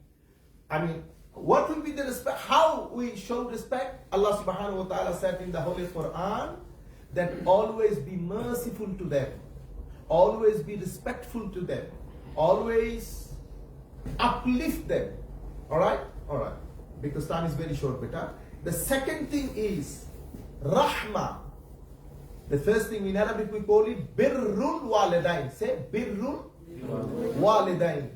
S3: I mean, what will be the respect? How we show respect? Allah subhanahu wa ta'ala said in the Holy Quran that always be merciful to them. Always be respectful to them. Always uplift them. Alright? Alright. Because time is very short, beta. The second thing is rahmah. The first thing in Arabic we call it birrul walidain. Say birrul walidain.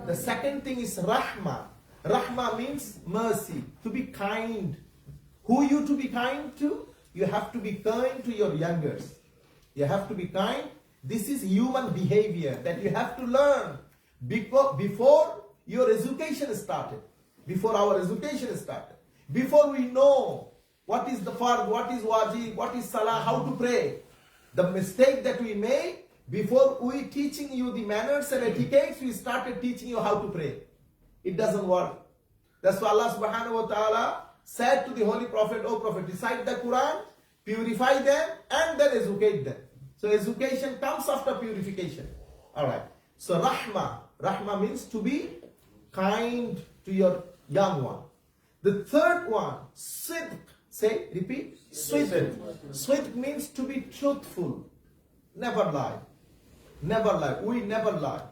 S3: The second thing is rahmah. Rahmah means mercy, to be kind. Who you to be kind to? You have to be kind to your youngers. You have to be kind. This is human behavior that you have to learn before your education started. Before our education started. Before we know what is the fard, what is wajib, what is salah, how to pray. The mistake that we made, before we teaching you the manners and etiquettes, we started teaching you how to pray. It doesn't work. That's why Allah subhanahu wa ta'ala said to the Holy Prophet, O Prophet, recite the Quran, purify them, and then educate them. So education comes after purification. Alright. So rahmah. Rahmah means to be kind to your young one. The third one, sidq. Say, repeat. Sidq. Sidq means to be truthful. never lie. Never lie. We never lie.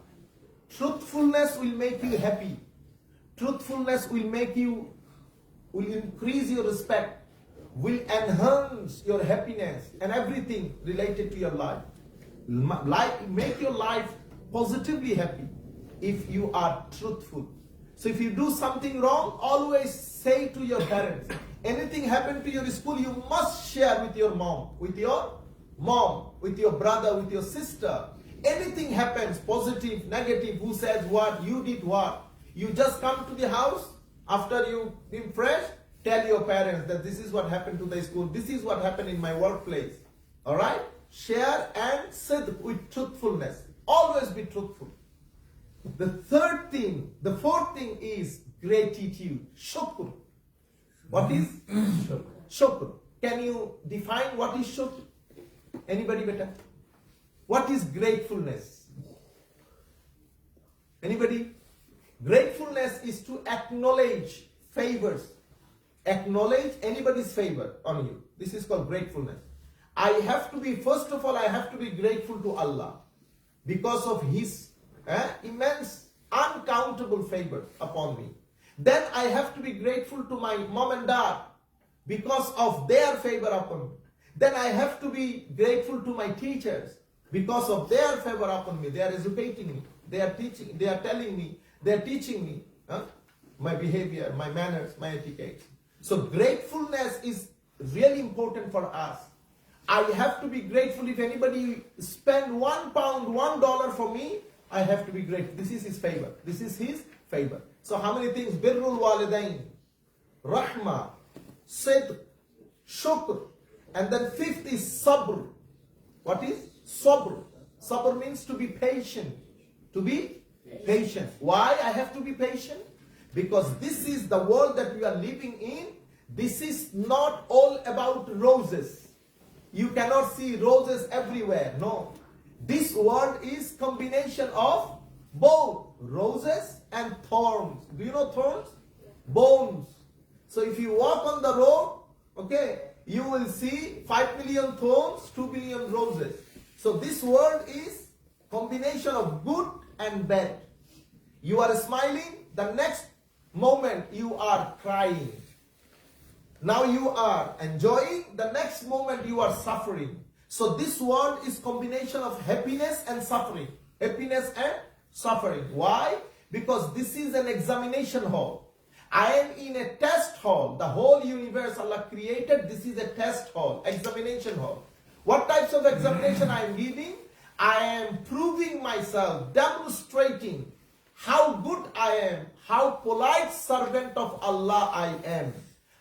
S3: Truthfulness will make you happy. Truthfulness will increase your respect, will enhance your happiness and everything related to your life. Make your life positively happy if you are truthful. So if you do something wrong, always say to your parents, anything happened to your school, you must share with your mom, with your brother, with your sister. Anything happens, positive, negative, who says what, you did what, you just come to the house after you been fresh, tell your parents that this is what happened to the school, this is what happened in my workplace. Alright? Share and sidq with truthfulness. Always be truthful. The fourth thing is gratitude. Shukr. What is? Shukr. Can you define what is shukr? Anybody better? What is gratefulness? Anybody? Gratefulness is to acknowledge favors. Acknowledge anybody's favor on you. This is called gratefulness. First of all, I have to be grateful to Allah because of His immense, uncountable favor upon me. Then I have to be grateful to my mom and dad because of their favor upon me. Then I have to be grateful to my teachers because of their favor upon me. They are educating me. They are teaching. They are telling me. They are teaching me my behavior, my manners, my etiquette. So gratefulness is really important for us. I have to be grateful if anybody spend £1, $1 for me. I have to be grateful. This is his favor. This is his favor. So how many things? Birrul walidain, rahma, sidq, shukr, and then fifth is sabr. What is sabr? Sabr means to be patient. To be patient. Why I have to be patient? Because this is the world that we are living in. This is not all about roses. You cannot see roses everywhere. No. This world is combination of both roses and thorns. Do you know thorns? Bones. So if you walk on the road, okay, you will see 5 million thorns, 2 billion roses. So this world is combination of good and bad. You are smiling, the next moment you are crying. Now you are enjoying, the next moment you are suffering. So this world is combination of happiness and suffering. Happiness and suffering. Why? Because this is an examination hall. I am in a test hall. The whole universe Allah created, this is a test hall, examination hall. What types of examination I am giving? I am proving myself, demonstrating how good I am, how polite servant of Allah I am,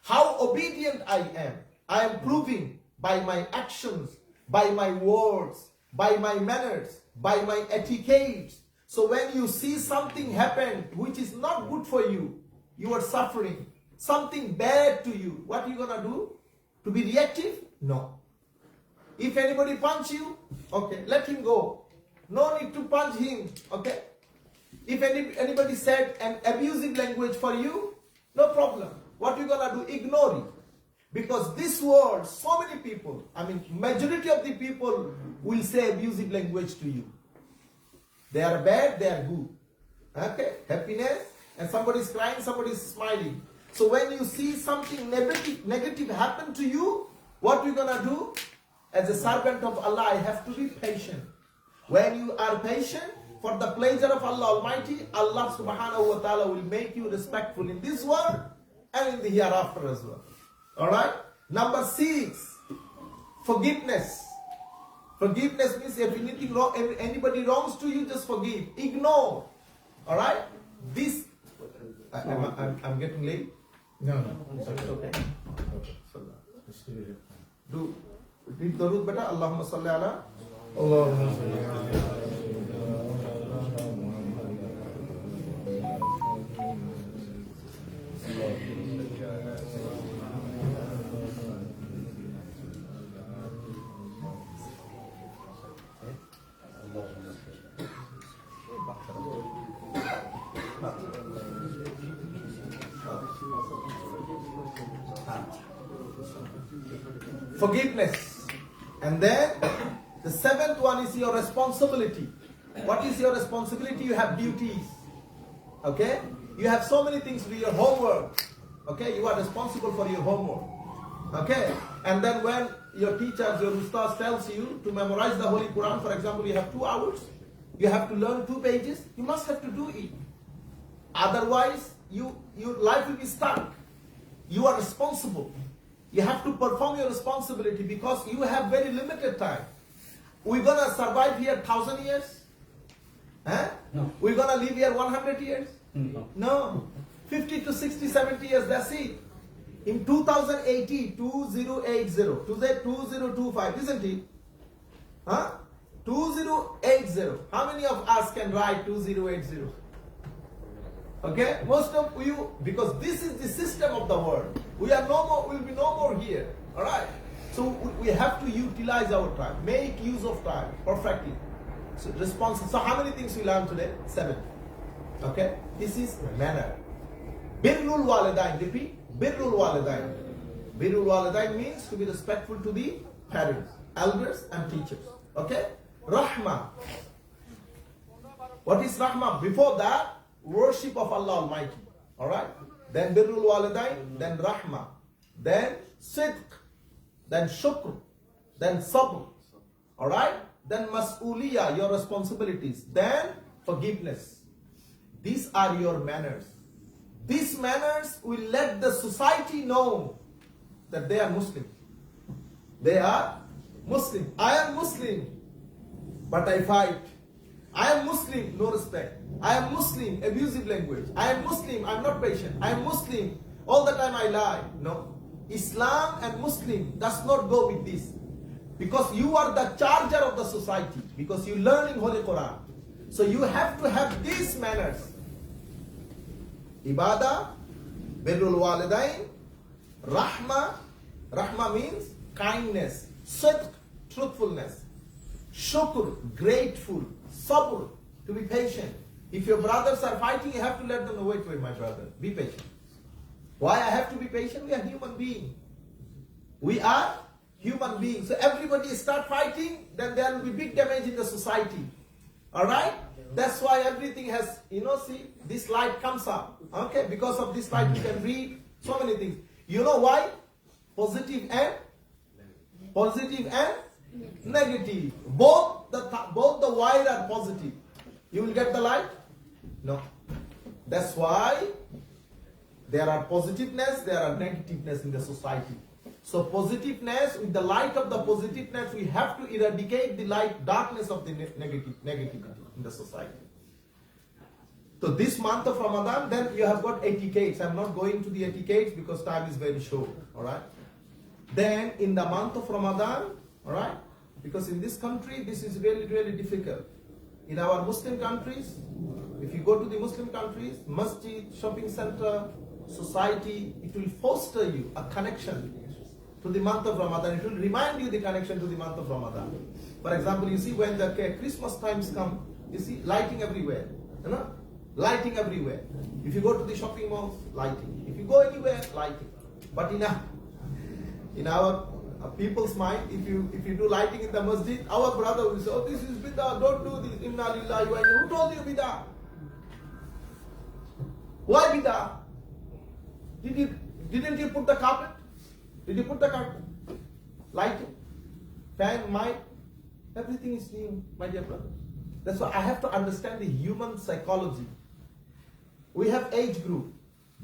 S3: how obedient I am. I am proving by my actions, by my words, by my manners, by my etiquette. So when you see something happen which is not good for you, you are suffering, something bad to you, what are you gonna do? To be reactive? No. If anybody punch you, okay, let him go. No need to punch him, okay? If anybody said an abusive language for you, no problem. What you gonna do? Ignore it. Because this world, so many people, majority of the people will say abusive language to you. They are bad, they are good. Okay? Happiness, and somebody is crying, somebody is smiling. So when you see something negative happen to you, what you gonna do? As a servant of Allah, I have to be patient. When you are patient, for the pleasure of Allah Almighty, Allah subhanahu wa ta'ala will make you respectful in this world and in the hereafter as well. Alright? Number 6, forgiveness. Forgiveness means if anything wrong, if anybody wrongs to you, just forgive. Ignore. Alright? This, I'm getting late?
S1: No.
S3: It's okay. Do, read Darud beta, Allahumma salli ala. Forgiveness. And then The seventh one is your responsibility. What is your responsibility? You have duties. Okay? You have so many things to do, your homework. Okay? You are responsible for your homework. Okay? And then when your teachers, your ustaz tells you to memorize the Holy Quran, for example, you have 2 hours, you have to learn 2 pages, you must have to do it. Otherwise, your life will be stuck. You are responsible. You have to perform your responsibility because you have very limited time. We're going to survive here 1,000 years? Huh?
S5: No.
S3: We're going to live here 100 years?
S5: No.
S3: No. 50 to 60, 70 years, that's it. In 2080, 2080, today 2025, isn't it? Huh? 2080. How many of us can write 2080? Okay? Most of you, because this is the system of the world. We are no more, we'll be no more here. Alright? So we have to utilize our time. Make use of time perfectly. So responsible. So how many things we learned today? 7. Okay? This is manner. Birrul walidain. Repeat. Birrul walidain. Birrul walidain means to be respectful to the parents, elders and teachers. Okay? Rahmah. What is Rahmah? Before that, worship of Allah Almighty. Alright? Then Birrul walidain, then Rahmah, then Sidq, then Shukr, then Sabr. Alright? Then Mas'uliyah, your responsibilities. Then forgiveness. These are your manners. These manners will let the society know that they are Muslim. They are Muslim. I am Muslim, but I fight. I am Muslim, no respect. I am Muslim, abusive language. I am Muslim, I am not patient. I am Muslim, all the time I lie. No. Islam and Muslim does not go with this. Because you are the charger of the society. Because you learn in Holy Quran. So you have to have these manners. Ibadah, Birrul Walidain, Rahmah. Rahmah means kindness. Sidq, truthfulness. Shukr, grateful. Sabr, to be patient. If your brothers are fighting, you have to let them know, wait, my brother, be patient. Why I have to be patient? We are human beings. We are human beings. So everybody start fighting, then there will be big damage in the society. Alright? That's why everything has, see, this light comes up. Okay? Because of this light, you can read so many things. You know why? Positive and negative. Both the wire are positive. You will get the light? No. That's why there are positiveness, there are negativeness in the society. So positiveness, with the light of the positiveness, we have to eradicate the darkness of the negativity in the society. So this month of Ramadan, then you have got etiquettes. I'm not going to the etiquettes because time is very short. Alright? Then in the month of Ramadan, alright? Because in this country, this is really, really difficult. In our Muslim countries, if you go to the Muslim countries, masjid, shopping center, society, it will foster you a connection to the month of Ramadan. It will remind you the connection to the month of Ramadan. For example, you see when the Christmas times come, you see lighting everywhere. Lighting everywhere. If you go to the shopping malls, lighting. If you go anywhere, lighting. But in our people's mind, if you do lighting in the masjid, our brother will say, oh, this is bid'ah, don't do this. Inna lillahi wa inna. Who told you bid'ah? Why bid'ah? Didn't you put the carpet? Did you put the carpet? Lighting, fan, mic, everything is new, my dear brother. That's why I have to understand the human psychology. We have age group,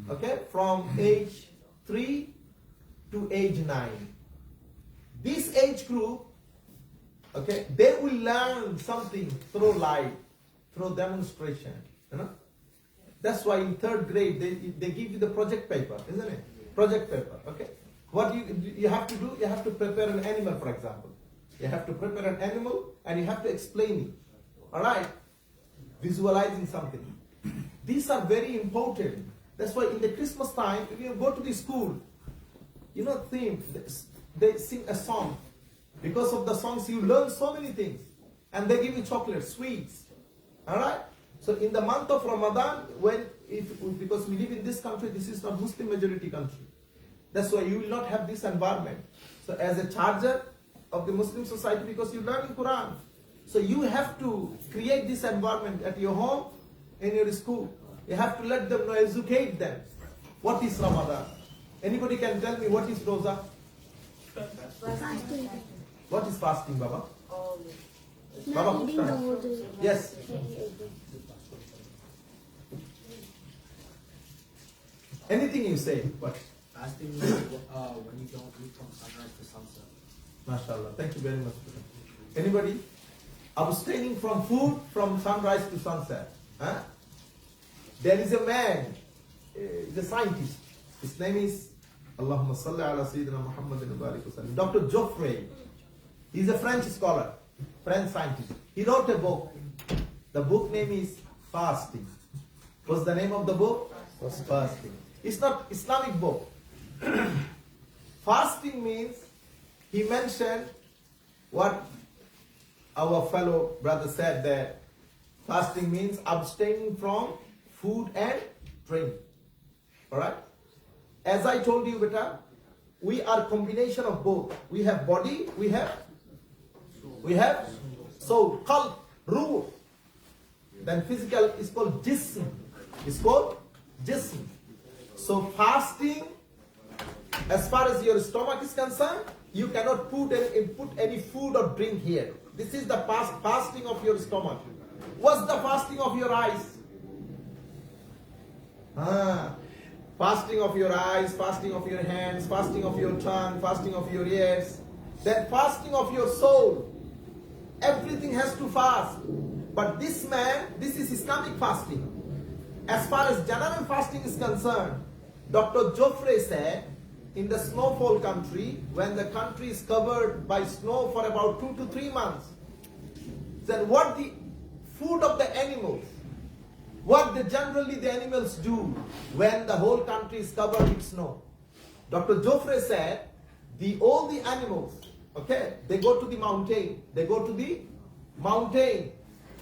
S3: okay, from age 3 to age 9. This age group, okay, they will learn something through life, through demonstration. That's why in 3rd grade they give you the project paper, isn't it? Project paper, okay. What you have to do, you have to prepare an animal, for example. You have to prepare an animal and you have to explain it. Alright? Visualizing something. These are very important. That's why in the Christmas time, if you go to the school, theme, they sing a song. Because of the songs, you learn so many things. And they give you chocolates, sweets. Alright? So in the month of Ramadan, because we live in this country, this is not Muslim majority country. That's why you will not have this environment. So as a charger, of the Muslim society because you learn in Quran. So you have to create this environment at your home, in your school. You have to let them know, educate them. What is Ramadan? Anybody can tell me what is Roza?
S4: Fasting.
S3: What is fasting, Baba?
S4: Not
S3: Baba,
S4: eating the whole day.
S3: yes. Anything you say. What?
S7: Fasting means when you don't eat from sunrise to sunset.
S3: MashaAllah. Thank you very much. Anybody? Abstaining from food from sunrise to sunset. Huh? There is a man, he's a scientist. His name is Allahumma salli ala Sayyidina Muhammadin wa barik wa sallim. Dr. Geoffrey. He's a French scholar, French scientist. He wrote a book. The book name is Fasting. What's the name of the book? Fasting. It's not Islamic book. Fasting means, he mentioned what our fellow brother said, that fasting means abstaining from food and drink. Alright? As I told you, beta, we are combination of both. We have body, we have soul, qalb, ruh. Then physical is called jism. It's called jism. So fasting, as far as your stomach is concerned, you cannot put any food or drink here. This is the fasting of your stomach. What's the fasting of your eyes? Fasting of your eyes, fasting of your hands, fasting of your tongue, fasting of your ears. Then fasting of your soul. Everything has to fast. But this is Islamic fasting. As far as general fasting is concerned, Dr. Geoffrey said, in the snowfall country, when the country is covered by snow for about 2 to 3 months, then what the food of the animals, what generally the animals do when the whole country is covered with snow. Dr. Geoffrey said, all the animals, okay, they go to the mountain,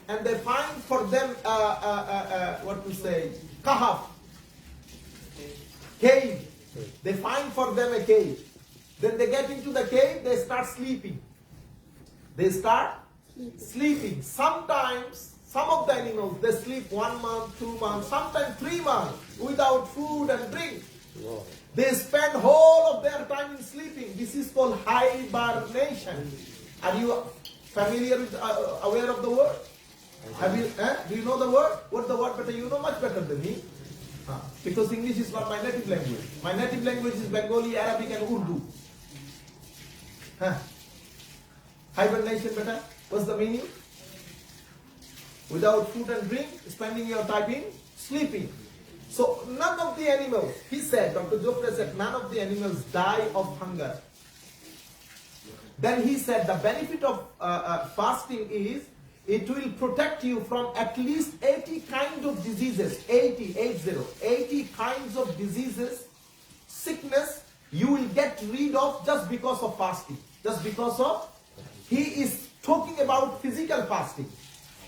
S3: and they find for them, kahf, cave. They find for them a cave. Then they get into the cave, they start sleeping. Sometimes, some of the animals, they sleep 1 month, 2 months, sometimes 3 months without food and drink.
S2: Wow.
S3: They spend whole of their time in sleeping. This is called hibernation. Are you familiar with, aware of the word? Do you know the word? What's the word better? You know much better than me. Because English is not my native language. My native language is Bengali, Arabic and Urdu. Hibernation better? What's the meaning? Without food and drink, spending your time in sleeping. So none of the animals, he said, Dr. Geoffrey said, none of the animals die of hunger. Then he said the benefit of fasting is, it will protect you from at least 80 kinds of diseases, 80 kinds of diseases, sickness, you will get rid of just because of fasting. He is talking about physical fasting.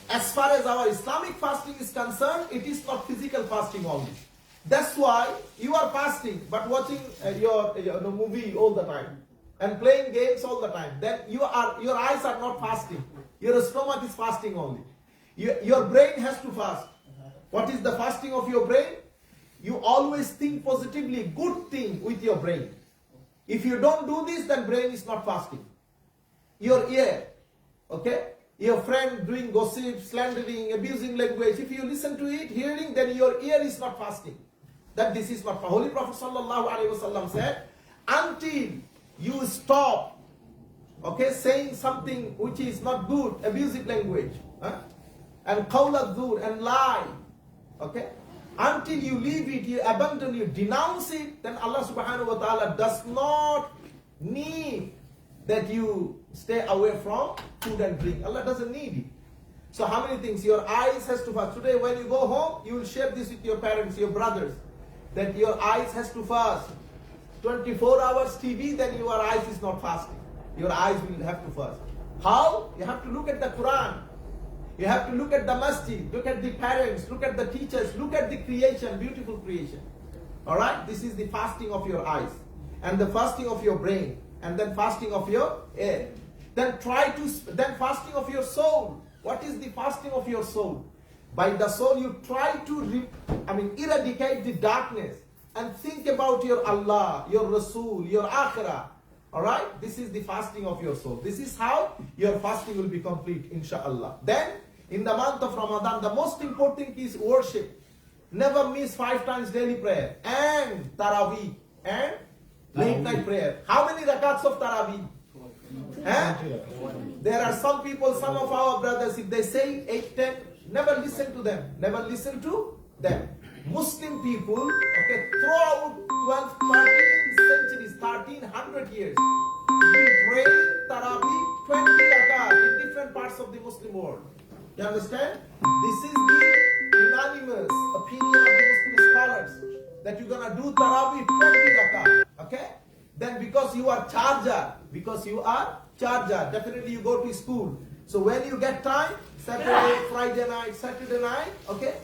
S3: As far as our Islamic fasting is concerned, it is not physical fasting only. That's why you are fasting, but watching your movie all the time and playing games all the time. Then your eyes are not fasting. Your stomach is fasting only. Your brain has to fast. What is the fasting of your brain? You always think positively, good thing with your brain. If you don't do this, then brain is not fasting. Your ear, okay? Your friend doing gossip, slandering, abusing language. If you listen to it, hearing, then your ear is not fasting. That this is not. Holy Prophet ﷺ said, until you stop, okay, saying something which is not good, abusive language, and qawl al-dhur, and lie, okay, until you leave it, you abandon, you denounce it, then Allah subhanahu wa ta'ala does not need that you stay away from food and drink. Allah doesn't need it. So how many things? Your eyes has to fast. Today when you go home, you will share this with your parents, your brothers, that your eyes has to fast. 24 hours TV, then your eyes is not fasting. Your eyes will have to fast. How? You have to look at the Quran. You have to look at the masjid, look at the parents, look at the teachers, look at the creation, beautiful creation. Alright? This is the fasting of your eyes. And the fasting of your brain. And then fasting of your ear. Then then fasting of your soul. What is the fasting of your soul? By the soul you try to eradicate the darkness and think about your Allah, your Rasul, your Akhirah. Alright? This is the fasting of your soul. This is how your fasting will be complete, inshallah. Then, in the month of Ramadan, the most important thing is worship. Never miss 5 times daily prayer. And Taraweeh. And late night prayer. How many rakats of Taraweeh? There are some people, some of our brothers, if they say 8, 10, never listen to them. Never listen to them. Muslim people, throughout 12, 13 centuries, 1300 years, we pray Taraweeh 20 rakat in different parts of the Muslim world. You understand? This is the unanimous opinion of the Muslim scholars, that you're gonna do Taraweeh 20 rakat. Okay? Then because you are charger, definitely you go to school. So when you get time, Saturday, Friday night, Saturday night, okay?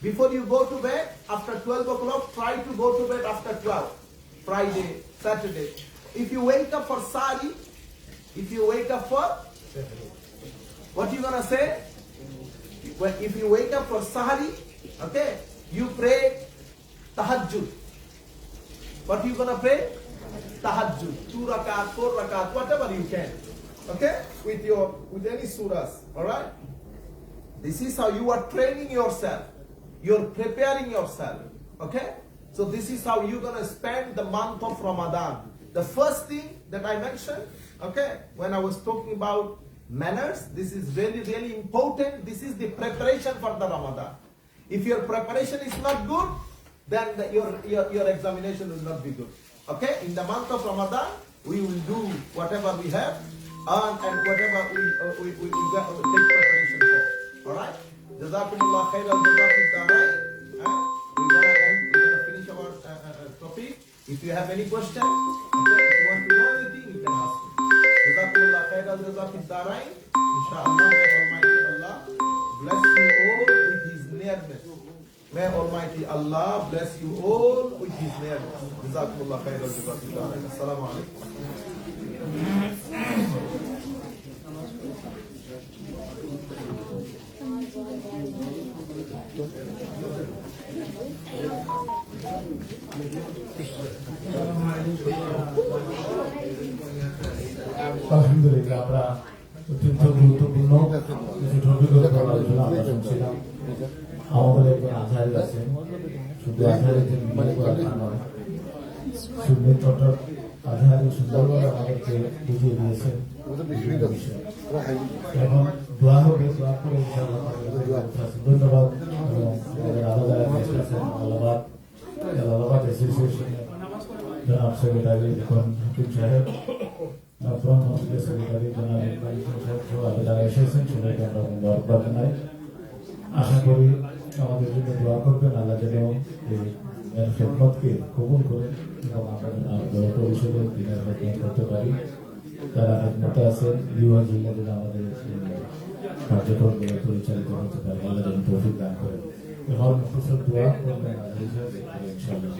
S3: Before you go to bed, after 12 o'clock, try to go to bed after 12. Friday, Saturday. If you wake up for Sari, what you gonna say? If you wake up for Sahari, okay, you pray Tahajjud. What you gonna pray? Tahajjud. 2 rakat, 4 rakat, whatever you can. Okay? With any surahs. Alright? This is how you are training yourself. You're preparing yourself. Okay? So this is how you're gonna spend the month of Ramadan. The first thing that I mentioned, okay, when I was talking about manners, this is really, really important. This is the preparation for the Ramadan. If your preparation is not good, then your examination will not be good. Okay? In the month of Ramadan, we will do whatever we have and whatever we take preparation for. Alright? Jazakumullah khairan jazakumullah. We're gonna finish our topic. If you have any question, okay, if you want to know anything, you can ask me. Jazakumullah khairan jazakumullah. Inshallah, may Almighty Allah bless you all with His nearness. May Almighty Allah bless you all with His nearness. Jazakumullah khairan jazakumullah. Assalamu alaikum.
S1: আলহামদুলিল্লাহ, আমরা অত্যন্ত গুরুত্বপূর্ণ কিছু টপিকের উপর আলোচনা আমরা শুনছিলাম। আমাদের একজন আজহারি আছেন, শুধু আজহারিতে মিলে করা নয়, সুন্নি তটক আজহারি সুন্দরভাবে আমাদেরকে বুঝিয়ে দিয়েছেন বিভিন্ন বিষয়। এখন দোয়া হবে, দোয়া করে ইনশাআল্লাহ ধন্যবাদ। এবং আমাদের আলাদা আছেন আলাহাবাদ অ্যাসোসিয়েশনের জনাব সেক্রেটারি এখন হাকিম সাহেব, প্রধান মন্ত্রীর সেক্রেটারি জনাব ইকবাল সাহেব সহ আগে যারা এসেছেন সবাইকে আমরা মুবারকবাদ জানাই। আশা করি আমাদের জন্য দোয়া করবেন, আল্লাহ যেন এই খেদমতকে কবুল করেন এবং আমরা পরিষদের দিনের খেদমত করতে পারি। তারা খেদমতে আছেন লিওয়া জিল্লা যেন আমাদের কার্যক্রমগুলো পরিচালিত করতে পারে, আল্লাহ যেন তৌফিক দান করেন। হর মুখসর দোয়া করবেন ইনশাআল্লাহ।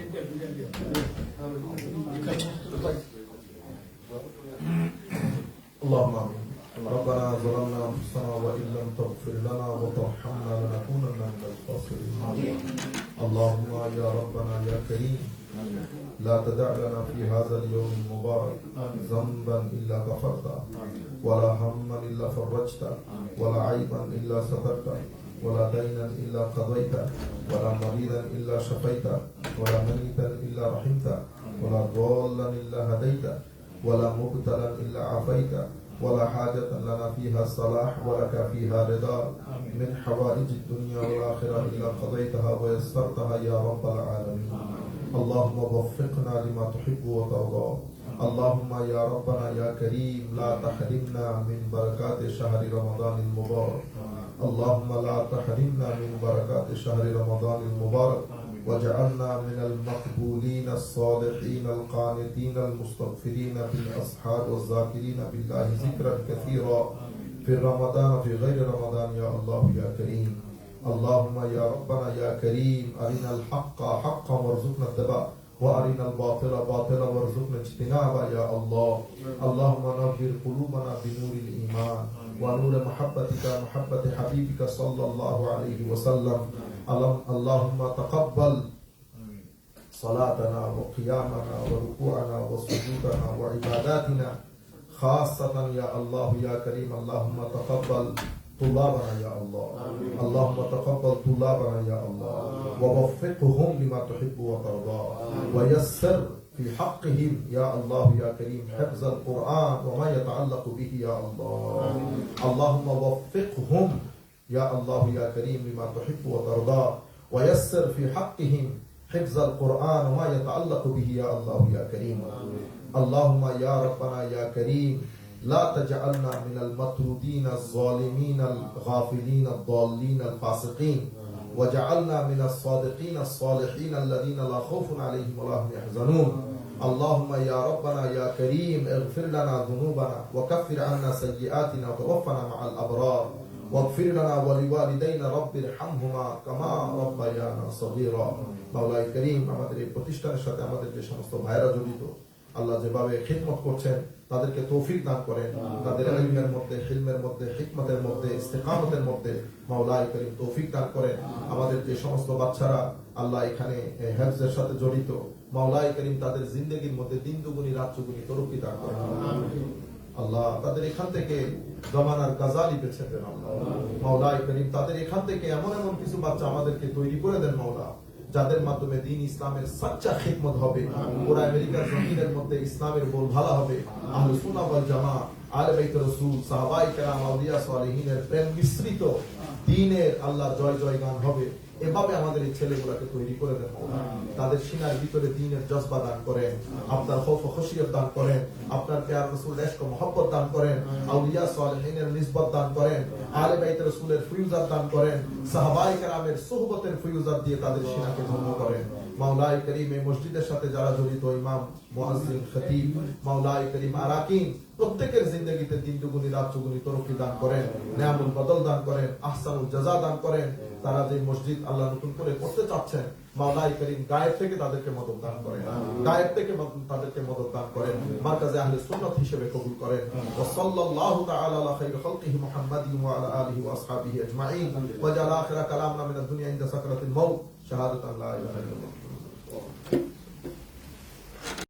S3: اللهم آمين. ربنا ظلمنا أنفسنا وإن لم تغفر لنا وترحمنا لنكونن من الخاسرين. اللهم يا ربنا يا كريم لا تدع لنا في هذا اليوم المبارك ذنبا إلا غفرته ولا هما إلا فرجته ولا عيبا إلا سترته ولا دينا إلا قضيته ولا مريضا إلا شفيته ولا ميتا إلا رحمته ولا ضالا إلا هديته ولا مبتلا إلا عافيته ولا حاجة لنا فيها صلاح ولك فيها رضا من حوائج الدنيا والآخرة إلا قضيتها ويسرتها يا رب العالمين. اللهم وفقنا لما تحب وترضى. اللهم يا ربنا يا كريم لا تحرمنا من بركات شهر رمضان المبارك. اللهم لا تحرمنا من بركات شهر رمضان المبارك واجعلنا من المقبولين الصالحين القانتين المستغفرين بالأسحار والذاكرين بالله ذكرا كثيرا في رمضان في غير رمضان يا الله يا كريم. اللهم يا ربنا يا كريم أرنا الحق حقا وارزقنا اتباعه وأرنا الباطل باطلا وارزقنا اجتنابه يا الله اللهم نور قلوبنا بنور الإيمان ونور محبتك محبة حبيبك صلى الله عليه وسلم اللهم تقبل صلاتنا وقيامنا وركوعنا وسجودنا وعباداتنا خاصة يا الله يا كريم اللهم تقبل طلابنا يا الله اللهم تقبل طلابنا يا الله ووفقهم لما تحب وترضى ويسر في حقهم يا الله يا كريم حفظ القرآن وما يتعلق به يا الله اللهم وفقهم يا الله يا كريم لما تحب وترضى ويسر في حقهم حفظ القرآن وما يتعلق به يا الله يا كريم اللهم يا ربنا يا كريم لا تجعلنا من المطرودين الظالمين الغافلين الضالين الفاسقين وجعلنا من الصادقين الصالحين الذين لا خوف عليهم ولا هم يحزنون اللهم يا ربنا يا كريم اغفر لنا ذنوبنا وكفر عنا سيئاتنا وتوفنا مع الأبرار واغفر لنا ولوالدينا رب ارحمهما كما ربيانا صغيرا মাওলাই করিম আমাদের এই প্রতিষ্ঠানের সাথে আমাদের যে সমস্ত ভাইরা জড়িত আল্লাহ যেভাবে খিদমত করছেন তাদেরকে তৌফিক দান করেন তাদের ইলমের মধ্যে হিলমের মধ্যে হিকমতের মধ্যে ইস্তেকামতের মধ্যে মাওলাই করিম তৌফিক দান করেন আমাদের যে সমস্ত বাচ্চারা আল্লাহ এখানে হেফজের সাথে জড়িত মাওলাই করিম তাদের জিন্দেগির মধ্যে দিন দুগুনি রাত চুগুনি তরক্কি দান করেন আল্লাহ তাদের এখান থেকে জমানার গাজালি বেছে দেন আল্লাহ মাওলাই করিম তাদের এখান থেকে এমন এমন কিছু বাচ্চা আমাদেরকে তৈরি করে দেন মাওলা যাদের মাধ্যমে দ্বীন ইসলামের সচ্চা খিদমত হবে পুরা আমেরিকার জমিনের মধ্যে ইসলামের বোলবালা হবে আহলে সুন্নাহ ওয়াল জামাত আহলে বাইত রাসূল সাহাবায়ে কেরাম আউলিয়া সালেহিনের প্রেম মিশ্রিত দ্বীনের আল্লাহ জয় জয় গান হবে এভাবে আমাদের এই ছেলেগুলোকে তৈরি করে দেন তাদের সিনার ভিতরে দ্বীনের জজবা দান করেন আপনার খৌফ ও খশিয়ত দান করেন আপনার প্যার রাসূল ইশক ও মহব্বত দান করেন আউলিয়া সালেহিনের নিসবত দান করেন আহলে বাইত রাসূলের ফয়ুজাত দান করেন সাহাবায়ে কেরামের সুহবতের ফয়ুজাত দিয়ে তাদের সিনাকে ধন্য করেন মাওলাই করিম এই মসজিদের সাথে যারা জড়িত ইমাম মুয়াজ্জিন খতিব মাওলাই করিম আরাকিন প্রত্যেকের জিন্দেগিতে দিন দুগুনি রাত চুগুনি তরক্কি দান করেন নিয়ামুল বদল দান করেন আহসানুল জাযা দান করেন তারা যে মসজিদ আল্লাহ নতুন করে করতে চাচ্ছেন মাওলাই করিম গায়েব থেকে তাদেরকে মদদ দান করেন গায়েব থেকে তাদেরকে মদদ দান করেন মারকাজে আহলে সুন্নাত হিসেবে কবুল করেন ওয়া সাল্লাল্লাহু তাআলা আলা খায়রি খালকিহি মুহাম্মাদিন ওয়া আলা আলিহি ওয়া আসহাবিহি আজমাইন ওয়া জাআলা আখিরা কালামনা মিনাদ দুনিয়া ইনদা সাকরাতিল মাউত শাহাদাতান লা ইলাহা ইল্লাল্লাহ